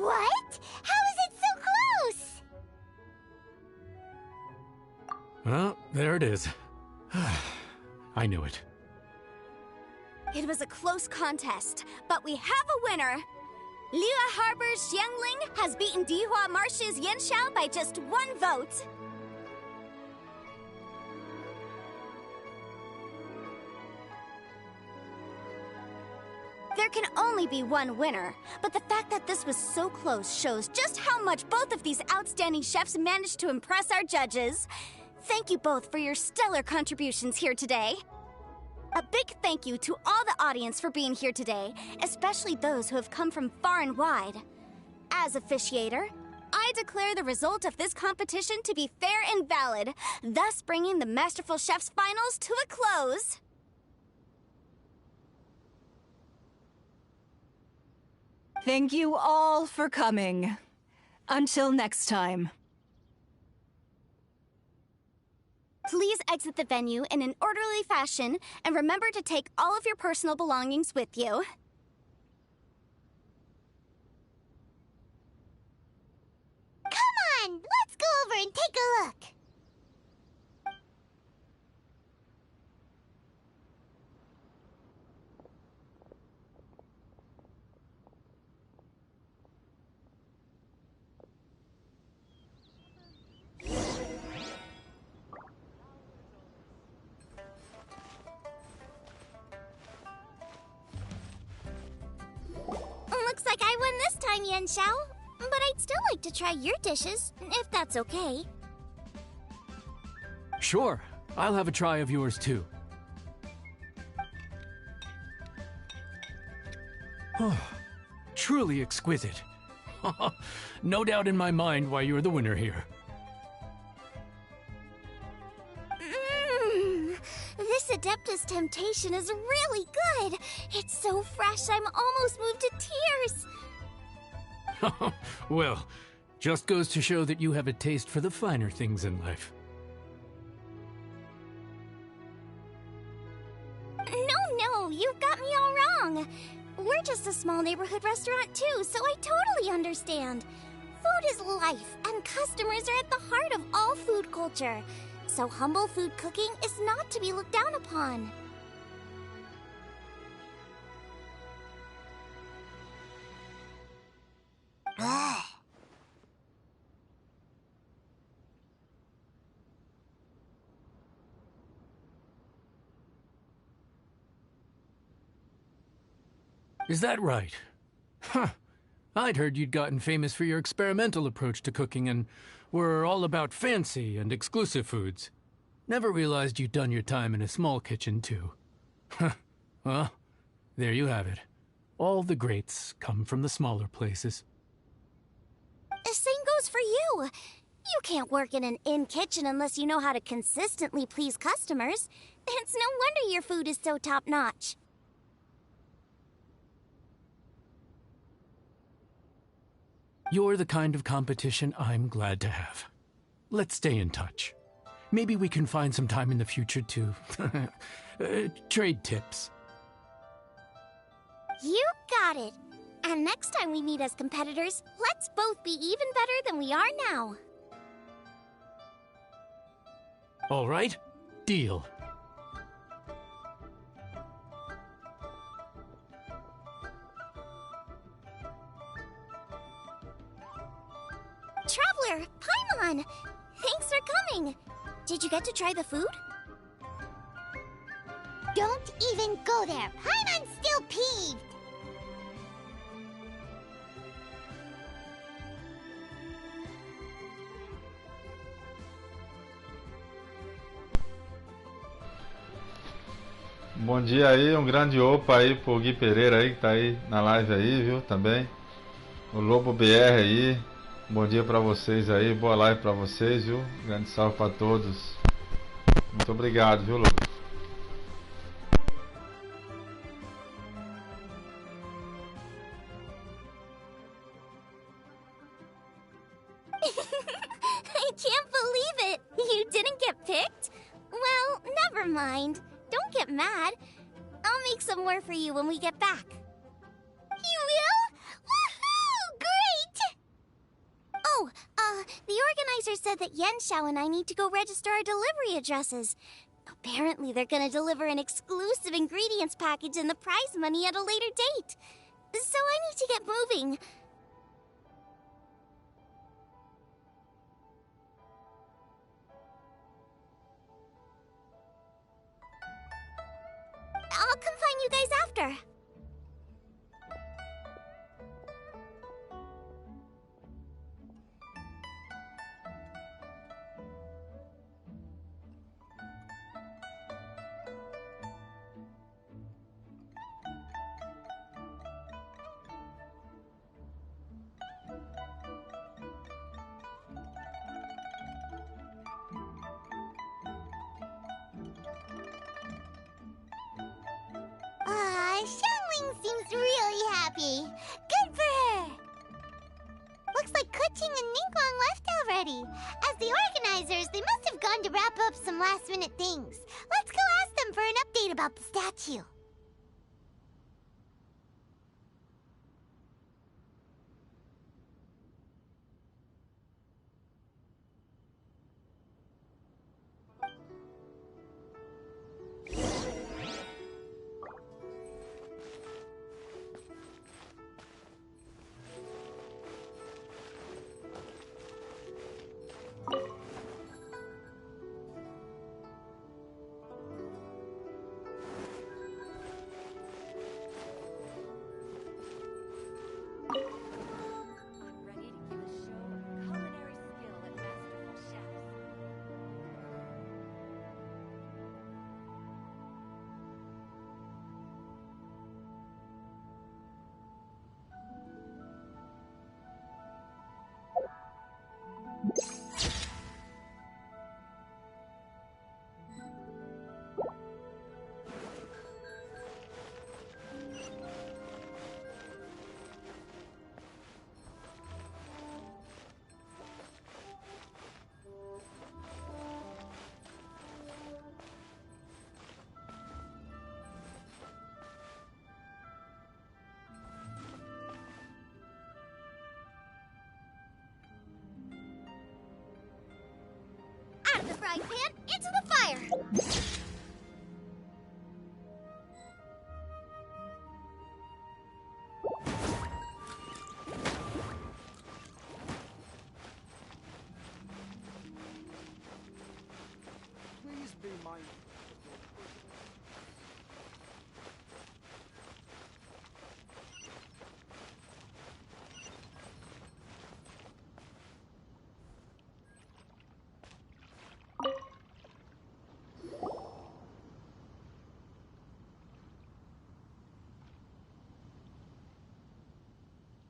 What? How is it so close? Well, there it is. I knew it. It was a close contest, but we have a winner. Liyue Harbor's Xiangling has beaten Dihua Marsh's Yanxiao by just 1 vote. There can only be one winner, but the fact that this was so close shows just how much both of these outstanding chefs managed to impress our judges. Thank you both for your stellar contributions here today. A big thank you to all the audience for being here today, especially those who have come from far and wide. As officiator, I'd declare the result of this competition to be fair and valid, thus bringing the Masterful Chef's finals to a close. Thank you all for coming. Until next time. Please exit the venue in an orderly fashion, and remember to take all of your personal belongings with you. Come on, let's go over and take a look. Looks like I won this time, Yen Xiao. But I'd still like to try your dishes, if that's okay. Sure. I'll have a try of yours too. Truly exquisite. No doubt in my mind why you're the winner here. This Adeptus temptation is really good. It's so fresh, I'm almost moved to tears. Well, just goes to show that you have a taste for the finer things in life. No, you've got me all wrong. We're just a small neighborhood restaurant too, so I totally understand. Food is life, and customers are at the heart of all food culture. So humble food cooking is not to be looked down upon. Is that right? Huh. I'd heard you'd gotten famous for your experimental approach to cooking and were all about fancy and exclusive foods. Never realized you'd done your time in a small kitchen, too. Well, there you have it. All the greats come from the smaller places. The same goes for you. You can't work in an inn kitchen unless you know how to consistently please customers. It's no wonder your food is so top-notch. You're the kind of competition I'm glad to have. Let's stay in touch. Maybe we can find some time in the future to trade tips. You got it. And next time we meet as competitors, let's both be even better than we are now. All right, deal. Traveler, Paimon! Thanks for coming. Did you get to try the food? Don't even go there. Paimon's still peeved. Bom dia aí, um grande opa aí pro Gui Pereira aí que tá aí na live aí, viu, também. O Lobo BR aí, bom dia pra vocês aí, boa live pra vocês, viu. Grande salve pra todos. Muito obrigado, viu, Lobo. I can't believe it! You didn't get picked? Well, never mind. Don't get mad. I'll make some more for you when we get back. You will? Woohoo! Great! Oh, the organizer said that Yen Xiao and I need to go register our delivery addresses. Apparently they're gonna deliver an exclusive ingredients package and the prize money at a later date. So I need to get moving. I'll come find you guys after. Kuching and Ningguang left already. As the organizers, they must have gone to wrap up some last-minute things. Let's go ask them for an update about the statue. Ready to give a show of culinary skill at Masterful chefs. Out of the frying pan, into the fire! Please be mindful.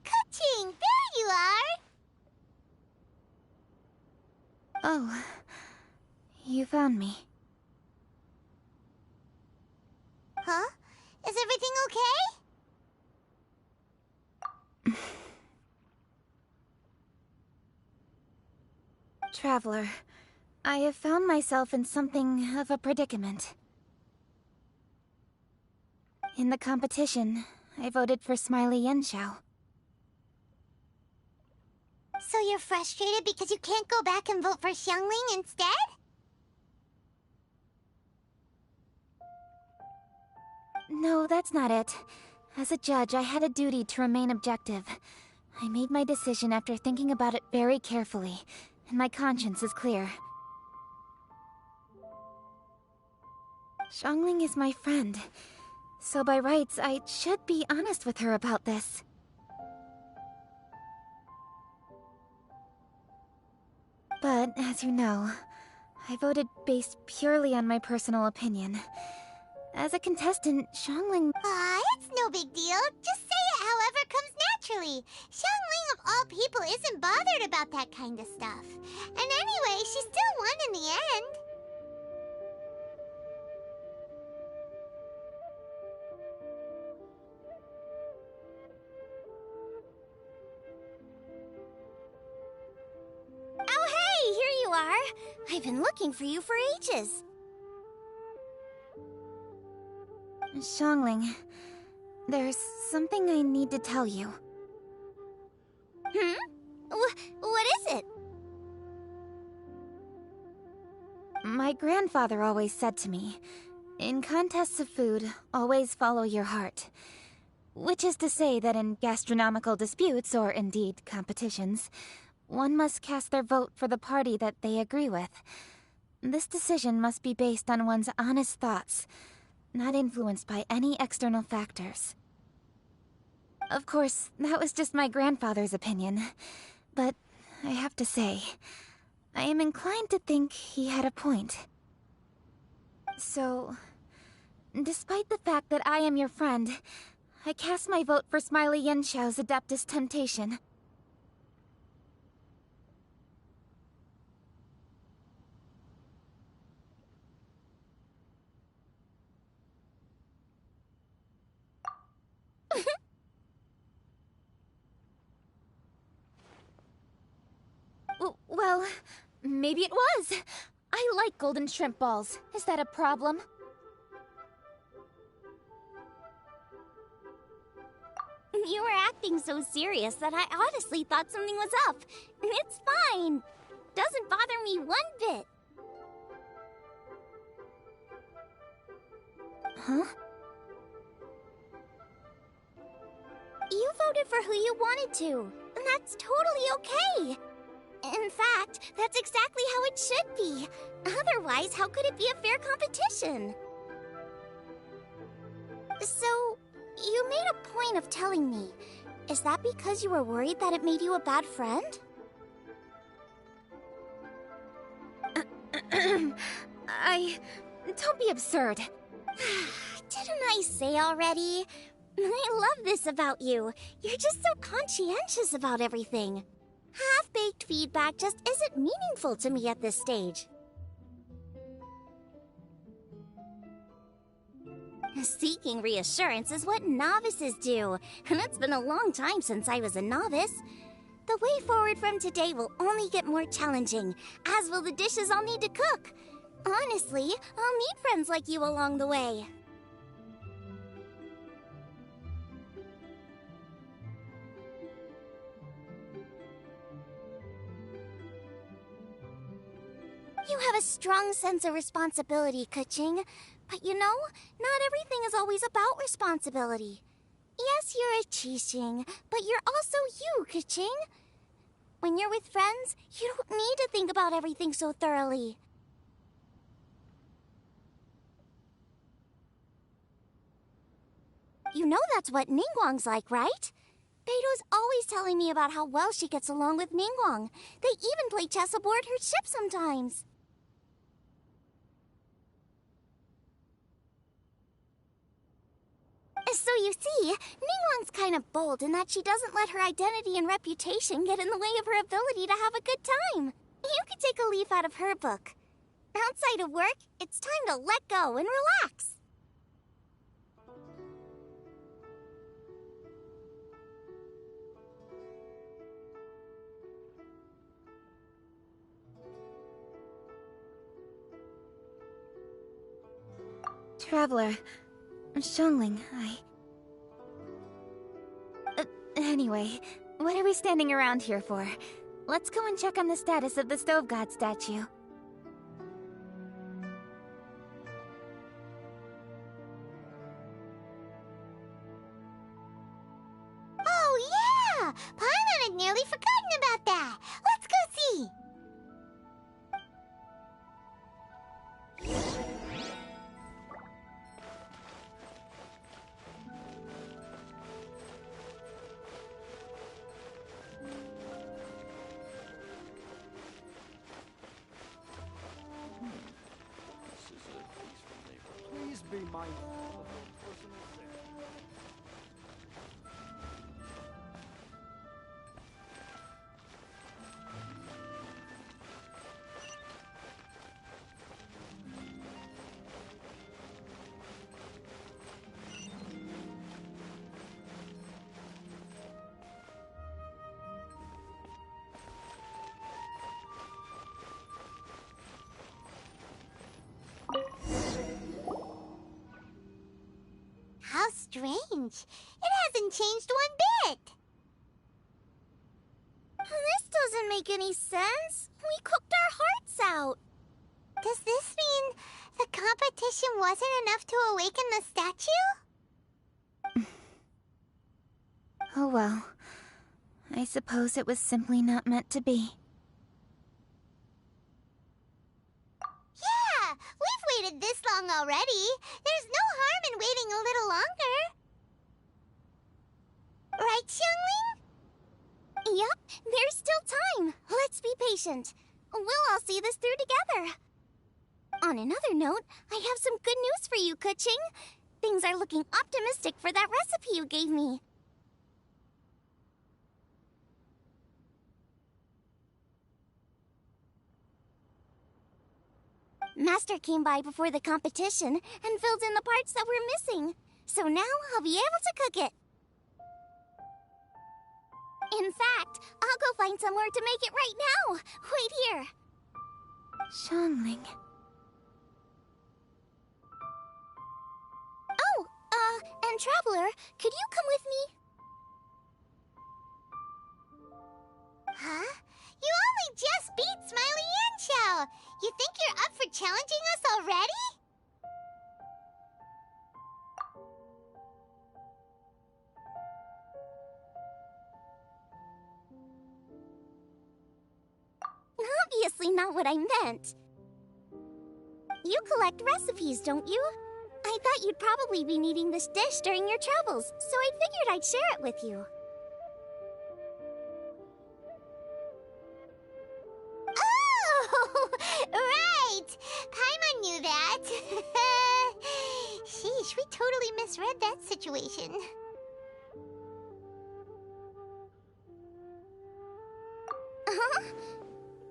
Kuching, there you are! Oh, you found me. Huh? Is everything okay? Traveler, I have found myself in something of a predicament. In the competition, I voted for Smiley Yenshao. So you're frustrated because you can't go back and vote for Xiangling instead? No, that's not it. As a judge, I had a duty to remain objective. I made my decision after thinking about it very carefully, and my conscience is clear. Xiangling is my friend, so by rights, I should be honest with her about this. But, as you know, I voted based purely on my personal opinion. As a contestant, Xiangling... It's no big deal. Just say it however comes naturally. Xiangling of all people isn't bothered about that kind of stuff. And anyway, she still won in the end. Oh, hey, here you are. I've been looking for you for ages. Xiangling, there's something I need to tell you. What is it? My grandfather always said to me, in contests of food, always follow your heart. Which is to say that in gastronomical disputes, or indeed competitions, one must cast their vote for the party that they agree with. This decision must be based on one's honest thoughts, not influenced by any external factors. Of course, that was just my grandfather's opinion, but I have to say, I am inclined to think he had a point. So, despite the fact that I am your friend, I cast my vote for Smiley Yenshao's Adeptus Temptation. Well, maybe it was. I like golden shrimp balls. Is that a problem? You were acting so serious that I honestly thought something was up. It's fine. Doesn't bother me one bit. Huh? You voted for who you wanted to, and that's totally okay. In fact, that's exactly how it should be. Otherwise, how could it be a fair competition? So, you made a point of telling me. Is that because you were worried that it made you a bad friend? Don't be absurd. Didn't I say already? I love this about you. You're just so conscientious about everything. Half-baked feedback just isn't meaningful to me at this stage. Seeking reassurance is what novices do, and it's been a long time since I was a novice. The way forward from today will only get more challenging, as will the dishes I'll need to cook. Honestly, I'll meet friends like you along the way. You have a strong sense of responsibility, Kuching. But you know, not everything is always about responsibility. Yes, you're a Qixing, but you're also you, Kuching. When you're with friends, you don't need to think about everything so thoroughly. You know that's what Ningguang's like, right? Beto's always telling me about how well she gets along with Ningguang. They even play chess aboard her ship sometimes. So you see, Ningguang's kind of bold in that she doesn't let her identity and reputation get in the way of her ability to have a good time. You could take a leaf out of her book. Outside of work, it's time to let go and relax. Traveler, Xiangling, Anyway, what are we standing around here for? Let's go and check on the status of the Stove God statue. Oh, yeah! Paimon had nearly forgotten about that. Let's go see. Please be mindful of your personal safety. How strange. It hasn't changed one bit. This doesn't make any sense. We cooked our hearts out. Does this mean the competition wasn't enough to awaken the statue? Oh well. I suppose it was simply not meant to be. Yeah, we've waited this long already. There's no harm in waiting a little longer. Right, Xiangling? Yep, there's still time. Let's be patient. We'll all see this through together. On another note, I have some good news for you, Kuching. Things are looking optimistic for that recipe you gave me. Master came by before the competition and filled in the parts that were missing. So now I'll be able to cook it. In fact, I'll go find somewhere to make it right now. Wait here. Xiangling. Oh, and Traveler, could you come with me? Huh? You only just beat Smiley and Chow. You think you're up for challenging us already? Obviously not what I meant. You collect recipes, don't you? I thought you'd probably be needing this dish during your travels, so I figured I'd share it with you. Oh, right! Paimon knew that. Sheesh, we totally misread that situation. Huh?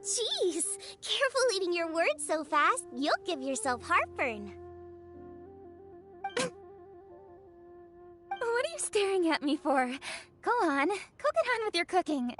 Jeez, careful eating your words so fast. You'll give yourself heartburn. What are you staring at me for? Go on, go get on with your cooking.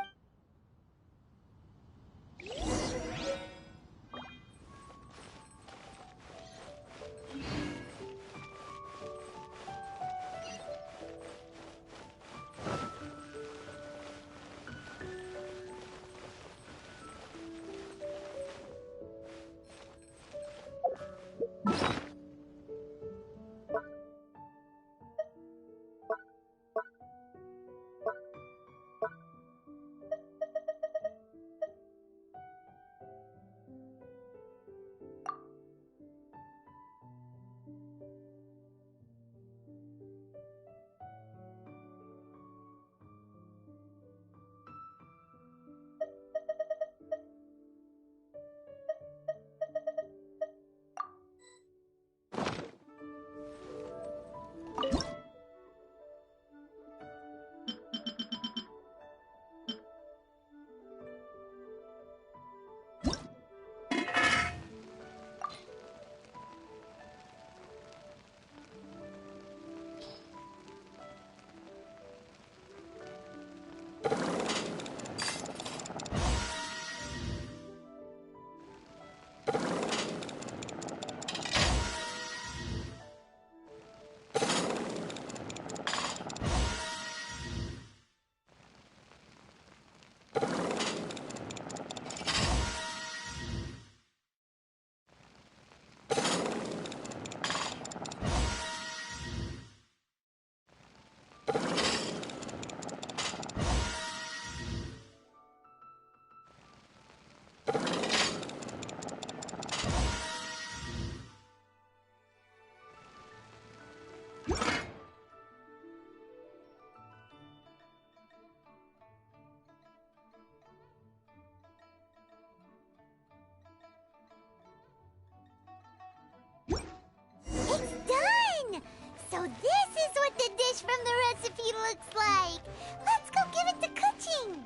So this is what the dish from the recipe looks like. Let's go give it to cooking.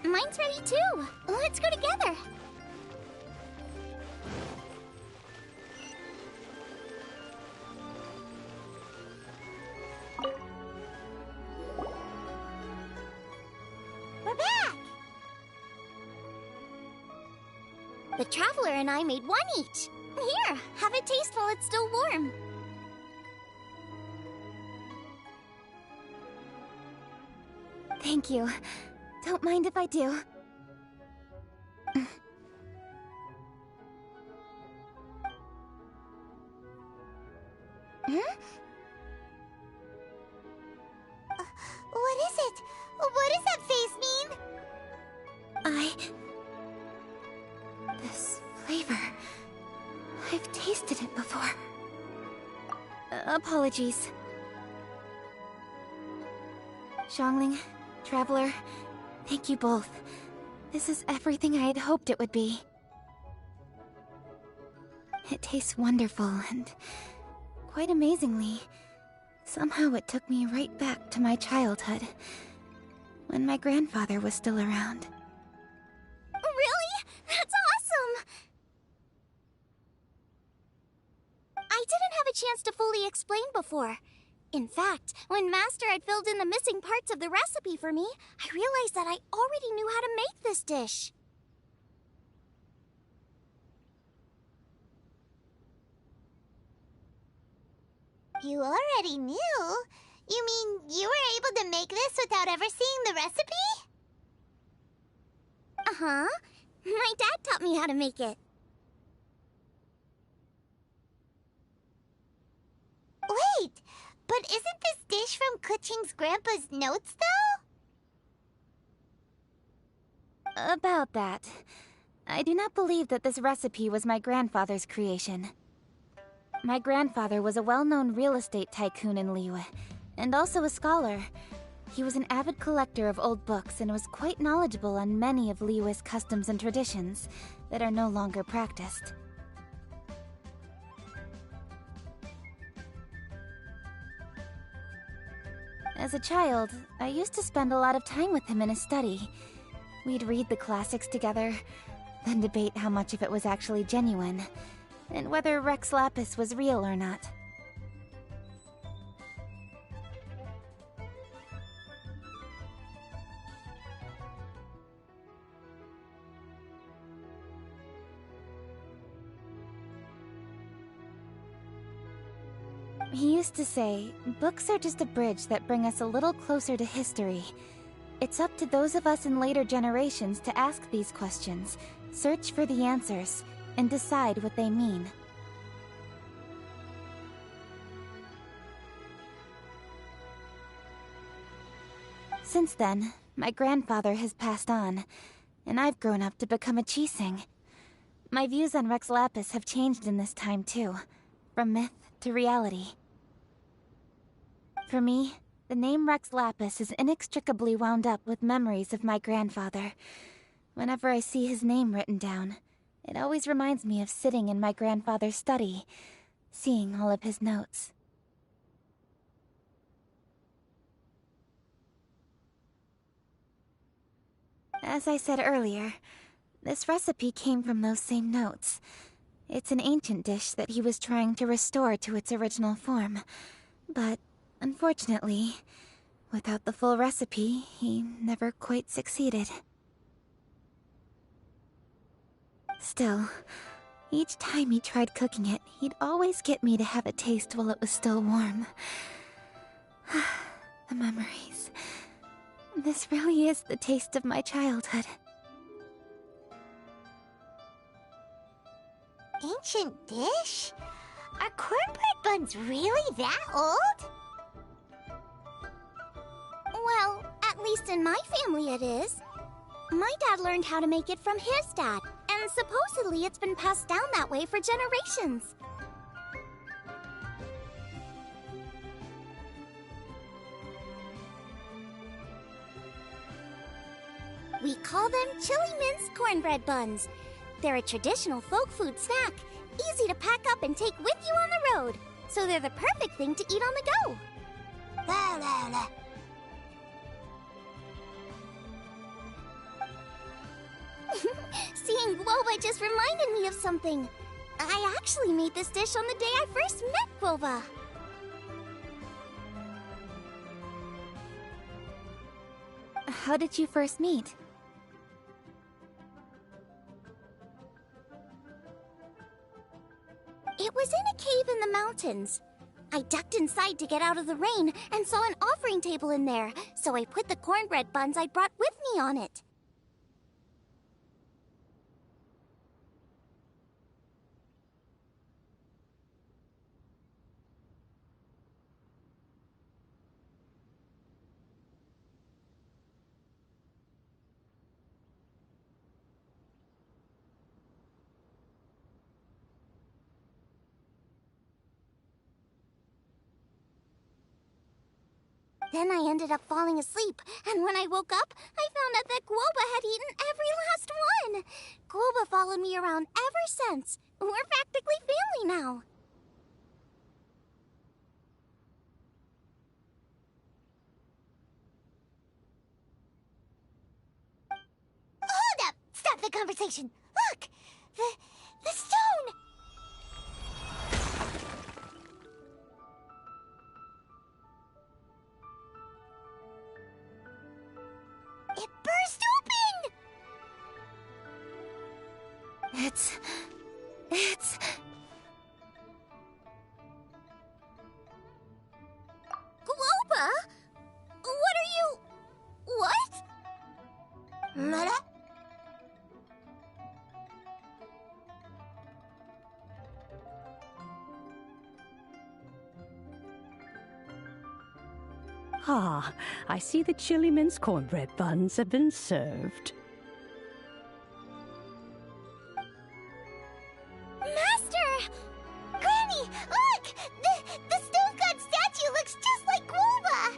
Mine's ready too. Let's go together. We're back. The Traveler and I made one each. Here, have it taste while it's still warm. Thank you. Don't mind if I do. What is it? What does that face mean? This flavor... I've tasted it before. Apologies. Xiangling, Traveler, thank you both. This is everything I had hoped it would be. It tastes wonderful, and quite amazingly, somehow it took me right back to my childhood, when my grandfather was still around. Really? That's awesome! I didn't have a chance to fully explain before. In fact, when Master had filled in the missing parts of the recipe for me, I realized that I already knew how to make this dish. You already knew? You mean you were able to make this without ever seeing the recipe? Uh-huh. My dad taught me how to make it. Wait, but isn't this dish from Kuching's grandpa's notes, though? About that. I do not believe that this recipe was my grandfather's creation. My grandfather was a well-known real estate tycoon in Liyue, and also a scholar. He was an avid collector of old books and was quite knowledgeable on many of Liyue's customs and traditions that are no longer practiced. As a child, I used to spend a lot of time with him in his study. We'd read the classics together, then debate how much of it was actually genuine, and whether Rex Lapis was real or not. He used to say, books are just a bridge that bring us a little closer to history. It's up to those of us in later generations to ask these questions, search for the answers, and decide what they mean. Since then, my grandfather has passed on, and I've grown up to become a Chising. My views on Rex Lapis have changed in this time too, from myth to reality. For me, the name Rex Lapis is inextricably wound up with memories of my grandfather. Whenever I see his name written down, it always reminds me of sitting in my grandfather's study, seeing all of his notes. As I said earlier, this recipe came from those same notes. It's an ancient dish that he was trying to restore to its original form. But, unfortunately, without the full recipe, he never quite succeeded. Still, each time he tried cooking it, he'd always get me to have a taste while it was still warm. The memories. This really is the taste of my childhood. Ancient dish? Are cornbread buns really that old? Well, at least in my family it is. My dad learned how to make it from his dad, and supposedly it's been passed down that way for generations. We call them chili mince cornbread buns. They're a traditional folk food snack, easy to pack up and take with you on the road. So they're the perfect thing to eat on the go. La la la. Seeing Guoba just reminded me of something. I actually made this dish on the day I first met Guoba. How did you first meet? It was in a cave in the mountains. I ducked inside to get out of the rain and saw an offering table in there, so I put the cornbread buns I'd brought with me on it. Then I ended up falling asleep, and when I woke up, I found out that Guoba had eaten every last one. Guoba followed me around ever since. We're practically family now. Hold up! Stop the conversation! Look! The stone! Ah, I see the chili mince cornbread buns have been served. Master! Granny, look! The stove god statue looks just like Guoba!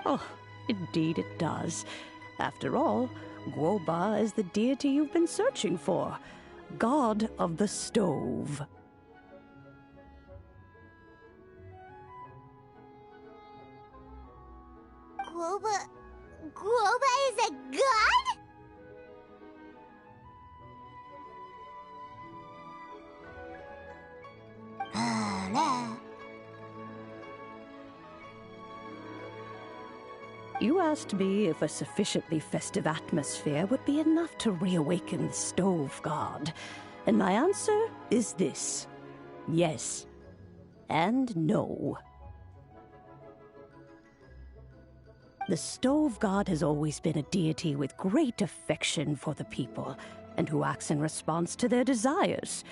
Oh, indeed it does. After all, Guoba is the deity you've been searching for, god of the stove. Guoba is a god? You asked me if a sufficiently festive atmosphere would be enough to reawaken the stove god, and my answer is this: yes and no. The stove god has always been a deity with great affection for the people, and who acts in response to their desires.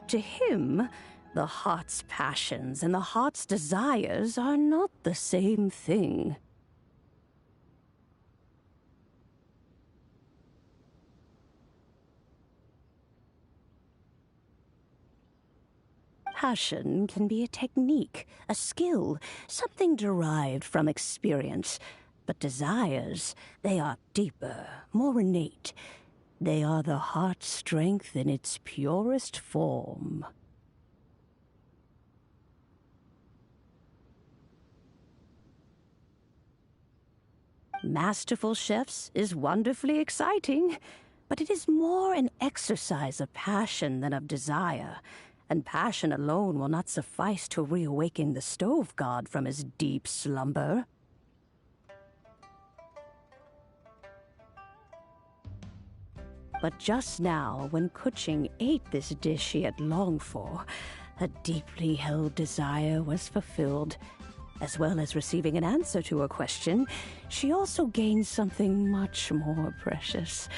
To him, the heart's passions and the heart's desires are not the same thing. Passion can be a technique, a skill, something derived from experience. But desires, they are deeper, more innate. They are the heart's strength in its purest form. Masterful chefs is wonderfully exciting, but it is more an exercise of passion than of desire. And passion alone will not suffice to reawaken the stove god from his deep slumber. But just now, when Kuching ate this dish she had longed for, a deeply held desire was fulfilled. As well as receiving an answer to her question, she also gained something much more precious.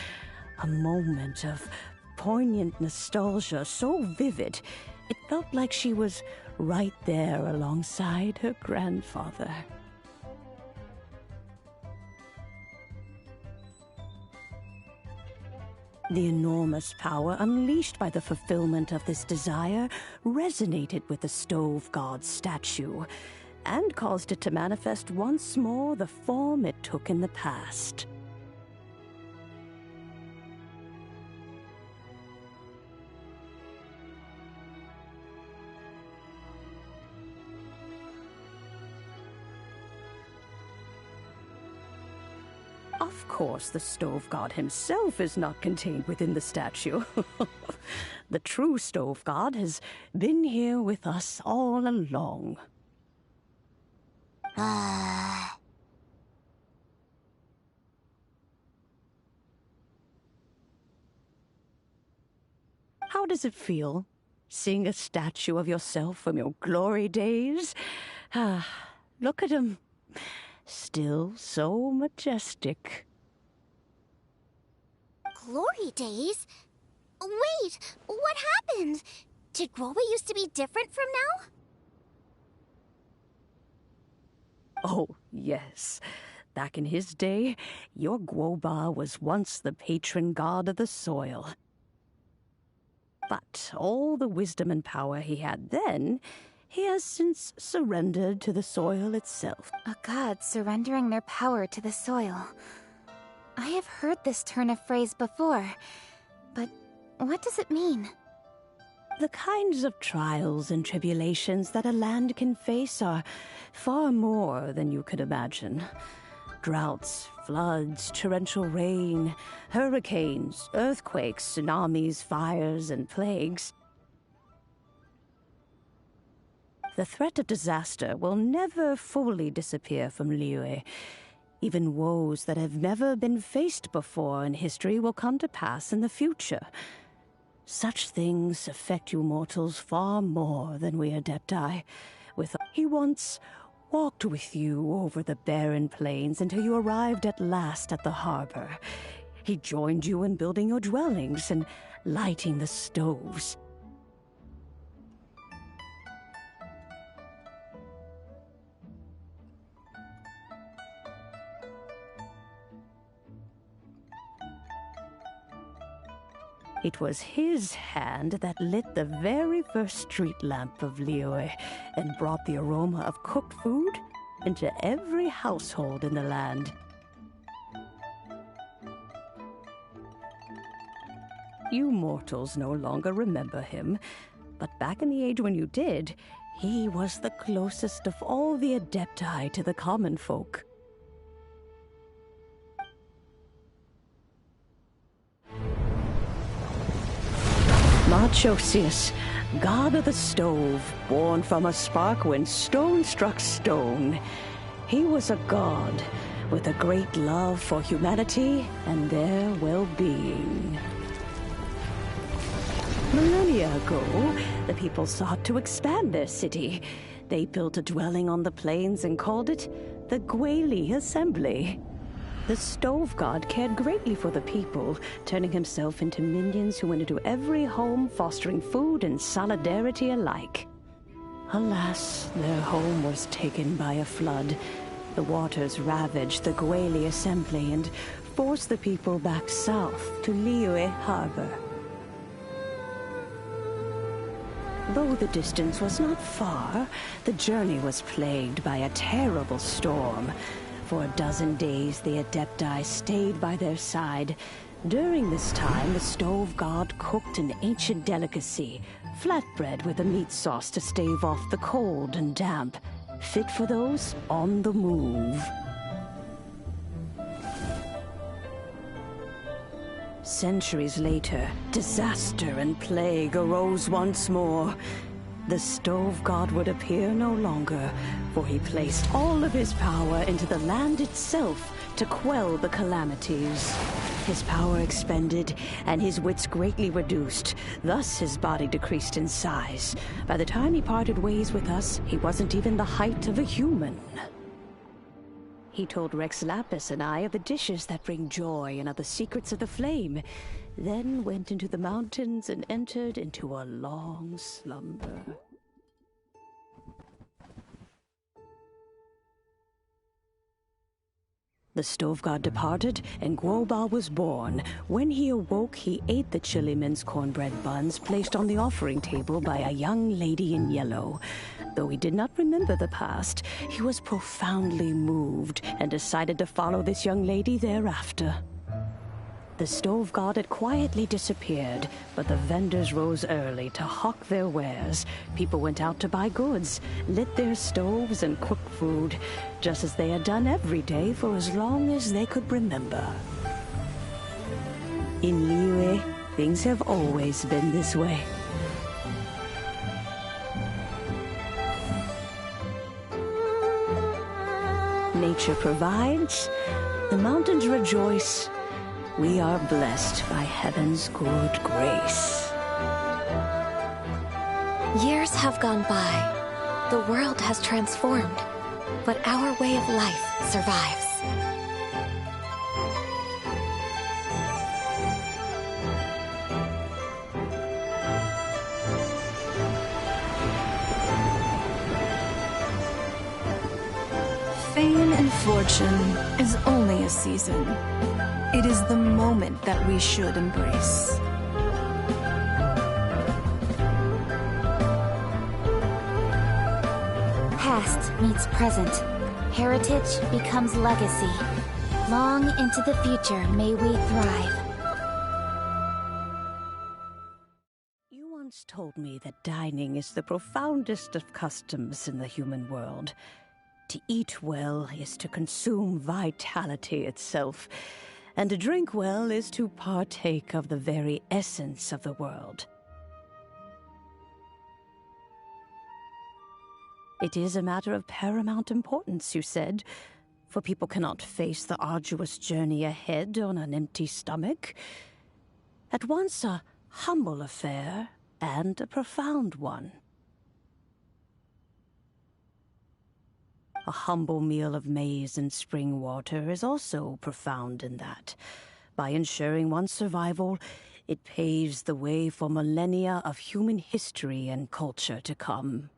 A moment of poignant nostalgia so vivid, it felt like she was right there alongside her grandfather. The enormous power unleashed by the fulfillment of this desire resonated with the stove god's statue, and caused it to manifest once more the form it took in the past. Of course, the stove god himself is not contained within the statue. The true stove god has been here with us all along. How does it feel, seeing a statue of yourself from your glory days? Look at him. Still so majestic. Glory days? Wait, what happened? Did Guoba used to be different from now? Oh, yes. Back in his day, your Guoba was once the patron god of the soil. But all the wisdom and power he had then, he has since surrendered to the soil itself. A god surrendering their power to the soil. I have heard this turn of phrase before, but what does it mean? The kinds of trials and tribulations that a land can face are far more than you could imagine. Droughts, floods, torrential rain, hurricanes, earthquakes, tsunamis, fires, and plagues. The threat of disaster will never fully disappear from Liyue. Even woes that have never been faced before in history will come to pass in the future. Such things affect you mortals far more than we Adepti. He once walked with you over the barren plains until you arrived at last at the harbor. He joined you in building your dwellings and lighting the stoves. It was his hand that lit the very first street lamp of Liyue and brought the aroma of cooked food into every household in the land. You mortals no longer remember him, but back in the age when you did, he was the closest of all the Adepti to the common folk. Marchosius, god of the stove, born from a spark when stone struck stone. He was a god with a great love for humanity and their well-being. Millennia ago, the people sought to expand their city. They built a dwelling on the plains and called it the Gweli Assembly. The stove god cared greatly for the people, turning himself into minions who went into every home, fostering food and solidarity alike. Alas, their home was taken by a flood. The waters ravaged the Gweli Assembly and forced the people back south to Liyue Harbor. Though the distance was not far, the journey was plagued by a terrible storm. For a dozen days, the Adepti stayed by their side. During this time, the stove god cooked an ancient delicacy, flatbread with a meat sauce to stave off the cold and damp, fit for those on the move. Centuries later, disaster and plague arose once more. The stove god would appear no longer, for he placed all of his power into the land itself to quell the calamities. His power expended, and his wits greatly reduced. Thus his body decreased in size. By the time he parted ways with us, he wasn't even the height of a human. He told Rex Lapis and I of the dishes that bring joy and of the secrets of the flame, then went into the mountains and entered into a long slumber. The stove god departed, and Guoba was born. When he awoke, he ate the chilimen's cornbread buns placed on the offering table by a young lady in yellow. Though he did not remember the past, he was profoundly moved and decided to follow this young lady thereafter. The stove god had quietly disappeared, but the vendors rose early to hawk their wares. People went out to buy goods, lit their stoves, and cooked food, just as they had done every day for as long as they could remember. In Liyue, things have always been this way. Nature provides, the mountains rejoice. We are blessed by heaven's good grace. Years have gone by. The world has transformed, but our way of life survives. Fame and fortune is only a season. It is the moment that we should embrace. Past meets present. Heritage becomes legacy. Long into the future may we thrive. You once told me that dining is the profoundest of customs in the human world. To eat well is to consume vitality itself, and to drink well is to partake of the very essence of the world. It is a matter of paramount importance, you said, for people cannot face the arduous journey ahead on an empty stomach. At once a humble affair and a profound one. A humble meal of maize and spring water is also profound in that. By ensuring one's survival, it paves the way for millennia of human history and culture to come.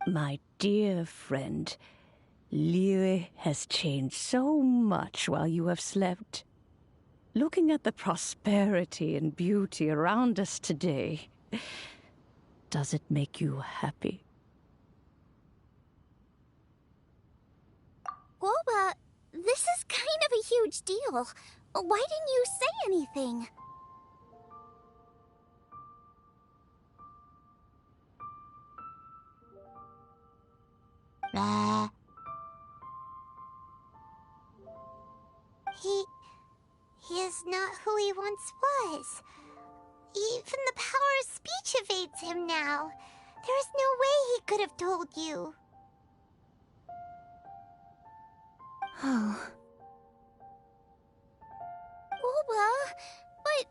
My dear friend, Liyue has changed so much while you have slept. Looking at the prosperity and beauty around us today, does it make you happy? Guoba, this is kind of a huge deal. Why didn't you say anything? He is not who he once was. Even the power of speech evades him now. There is no way he could have told you. Oh. Guoba, but...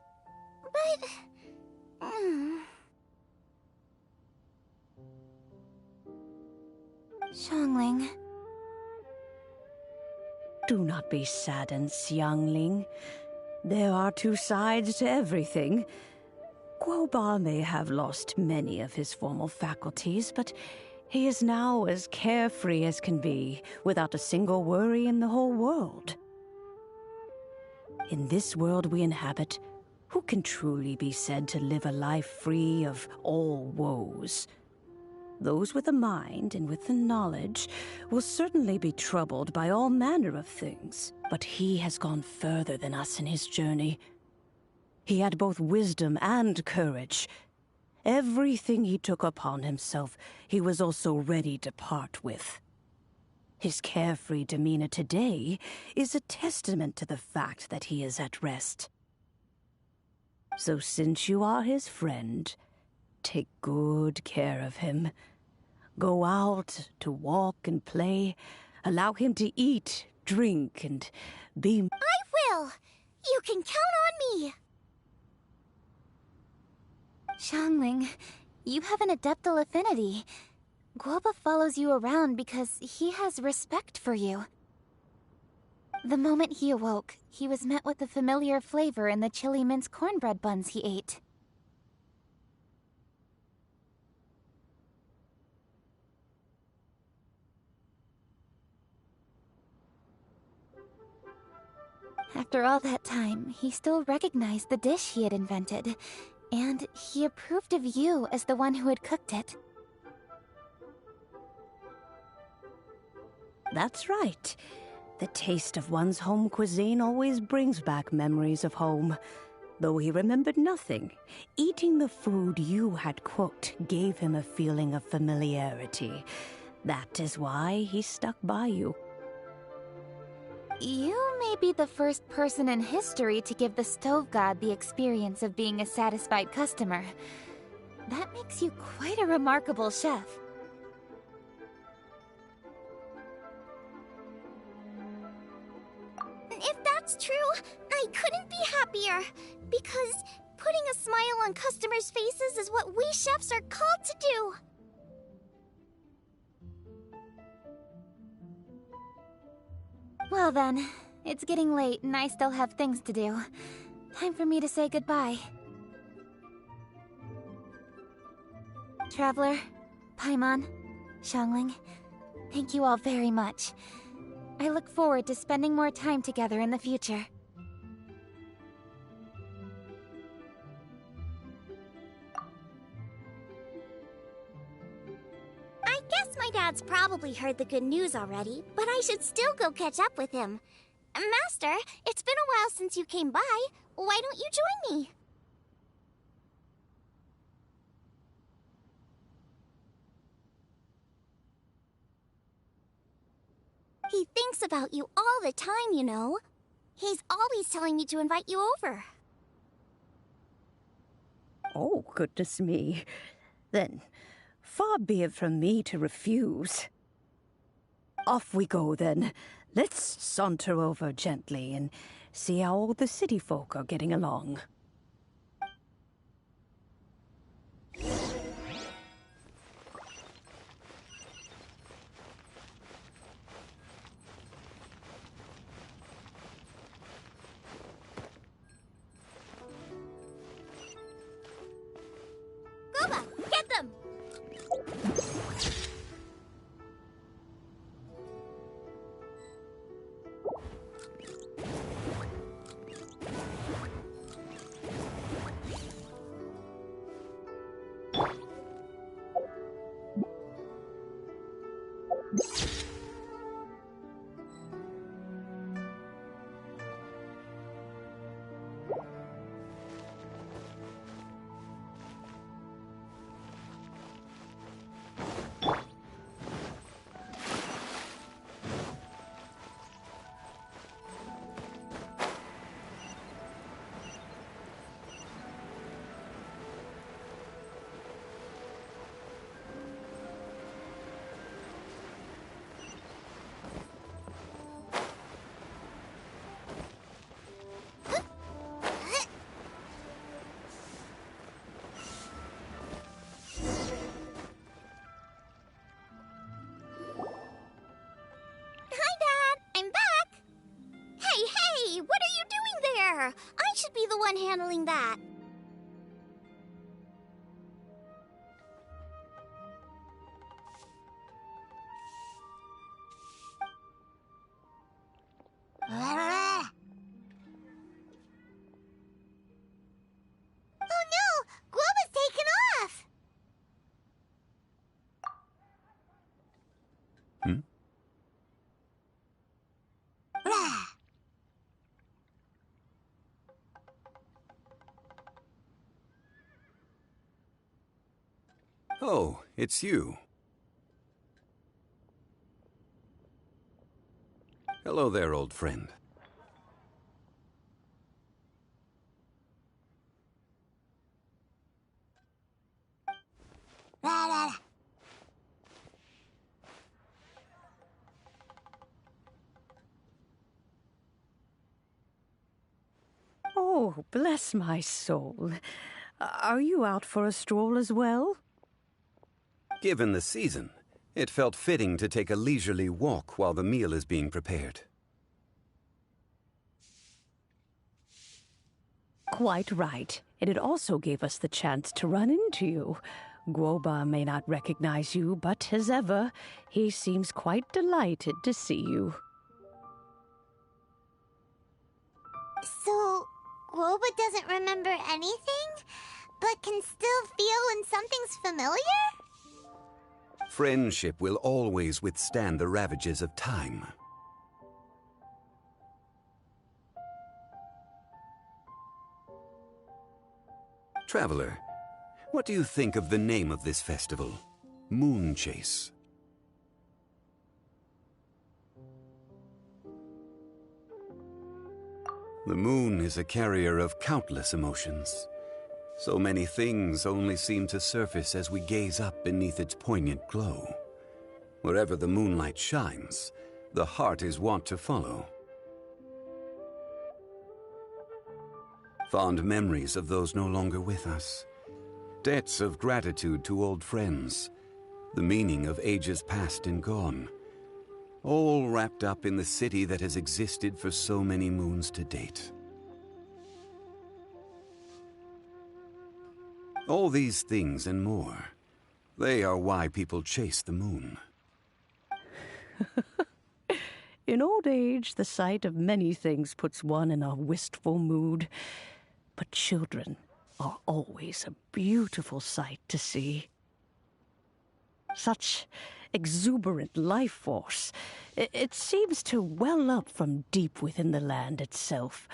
Xiangling. Do not be saddened, Xiangling. There are two sides to everything. Guoba may have lost many of his formal faculties, but he is now as carefree as can be, without a single worry in the whole world. In this world we inhabit, who can truly be said to live a life free of all woes? Those with a mind and with the knowledge will certainly be troubled by all manner of things. But he has gone further than us in his journey. He had both wisdom and courage. Everything he took upon himself, he was also ready to part with. His carefree demeanor today is a testament to the fact that he is at rest. So since you are his friend, take good care of him. Go out to walk and play. Allow him to eat, drink, and be... I will! You can count on me! Xiangling, you have an adeptal affinity. Guoba follows you around because he has respect for you. The moment he awoke, he was met with the familiar flavor in the chili mince cornbread buns he ate. After all that time, he still recognized the dish he had invented, and he approved of you as the one who had cooked it. That's right. The taste of one's home cuisine always brings back memories of home. Though he remembered nothing, eating the food you had cooked gave him a feeling of familiarity. That is why he stuck by you. You may be the first person in history to give the stove god the experience of being a satisfied customer. That makes you quite a remarkable chef. If that's true, I couldn't be happier. Because putting a smile on customers' faces is what we chefs are called to do. Well then, it's getting late and I still have things to do. Time for me to say goodbye. Traveler, Paimon, Xiangling, thank you all very much. I look forward to spending more time together in the future. I guess my dad's probably heard the good news already, but I should still go catch up with him. Master, it's been a while since you came by. Why don't you join me? He thinks about you all the time, you know. He's always telling me to invite you over. Oh, goodness me. Then, far be it from me to refuse. Off we go, then. Let's saunter over gently and see how all the city folk are getting along. Guoba, get them! handling that. Oh no! Guoba's taken off! Oh, it's you. Hello there, old friend. Oh, bless my soul. Are you out for a stroll as well? Given the season, it felt fitting to take a leisurely walk while the meal is being prepared. Quite right. And it also gave us the chance to run into you. Guoba may not recognize you, but as ever, he seems quite delighted to see you. So, Guoba doesn't remember anything, but can still feel when something's familiar? Friendship will always withstand the ravages of time. Traveler, what do you think of the name of this festival? Moon Chase. The moon is a carrier of countless emotions. So many things only seem to surface as we gaze up beneath its poignant glow. Wherever the moonlight shines, the heart is wont to follow. Fond memories of those no longer with us. Debts of gratitude to old friends. The meaning of ages past and gone. All wrapped up in the city that has existed for so many moons to date. All these things and more, they are why people chase the moon. In old age, the sight of many things puts one in a wistful mood. But children are always a beautiful sight to see. Such exuberant life force. It seems to well up from deep within the land itself.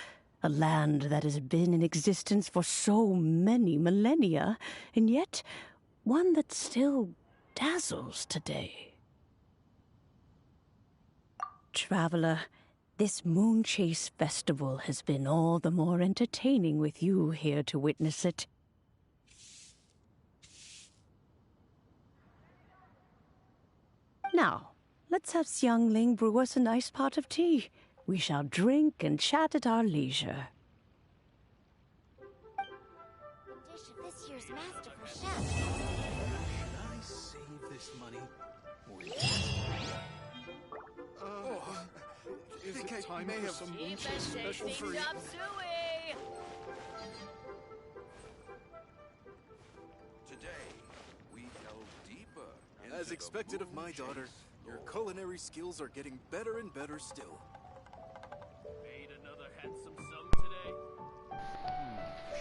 A land that has been in existence for so many millennia, and yet one that still dazzles today. Traveler, this Moon Chase Festival has been all the more entertaining with you here to witness it. Now, let's have Xiangling brew us a nice pot of tea. We shall drink and chat at our leisure. Dish of this year's Masterful chef. Should I save this money? Or is it time for some moon chase special for you? Today, we delve deeper into As expected of my daughter, your culinary skills are getting better and better still. Made another handsome sum today.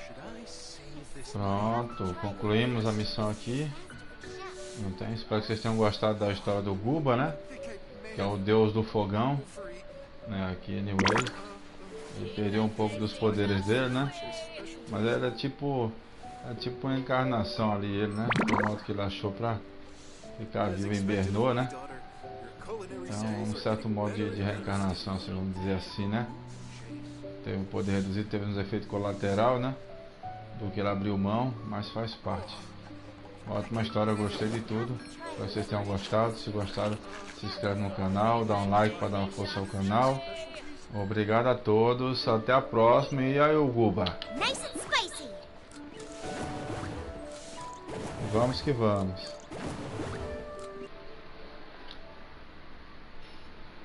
Should I save this Pronto, concluímos a missão aqui. Não tem? Espero que vocês tenham gostado da história do Guba, né? Que é o deus do fogão, né? Aqui, anyway. Ele perdeu um pouco dos poderes dele, né? Mas ele é tipo uma encarnação ali, ele, né? Do modo que ele achou pra ficar vivo em Bernou, né? Então, um certo modo de reencarnação, assim, vamos dizer assim, né? Teve um poder reduzido, teve uns efeitos colaterais, né? Do que ele abriu mão, mas faz parte. Ótima história, eu gostei de tudo. Espero que vocês tenham gostado. Se gostaram, se inscreve no canal, dá um like para dar uma força ao canal. Obrigado a todos, até a próxima e aí o Guba. Nice and spicy. Vamos que vamos.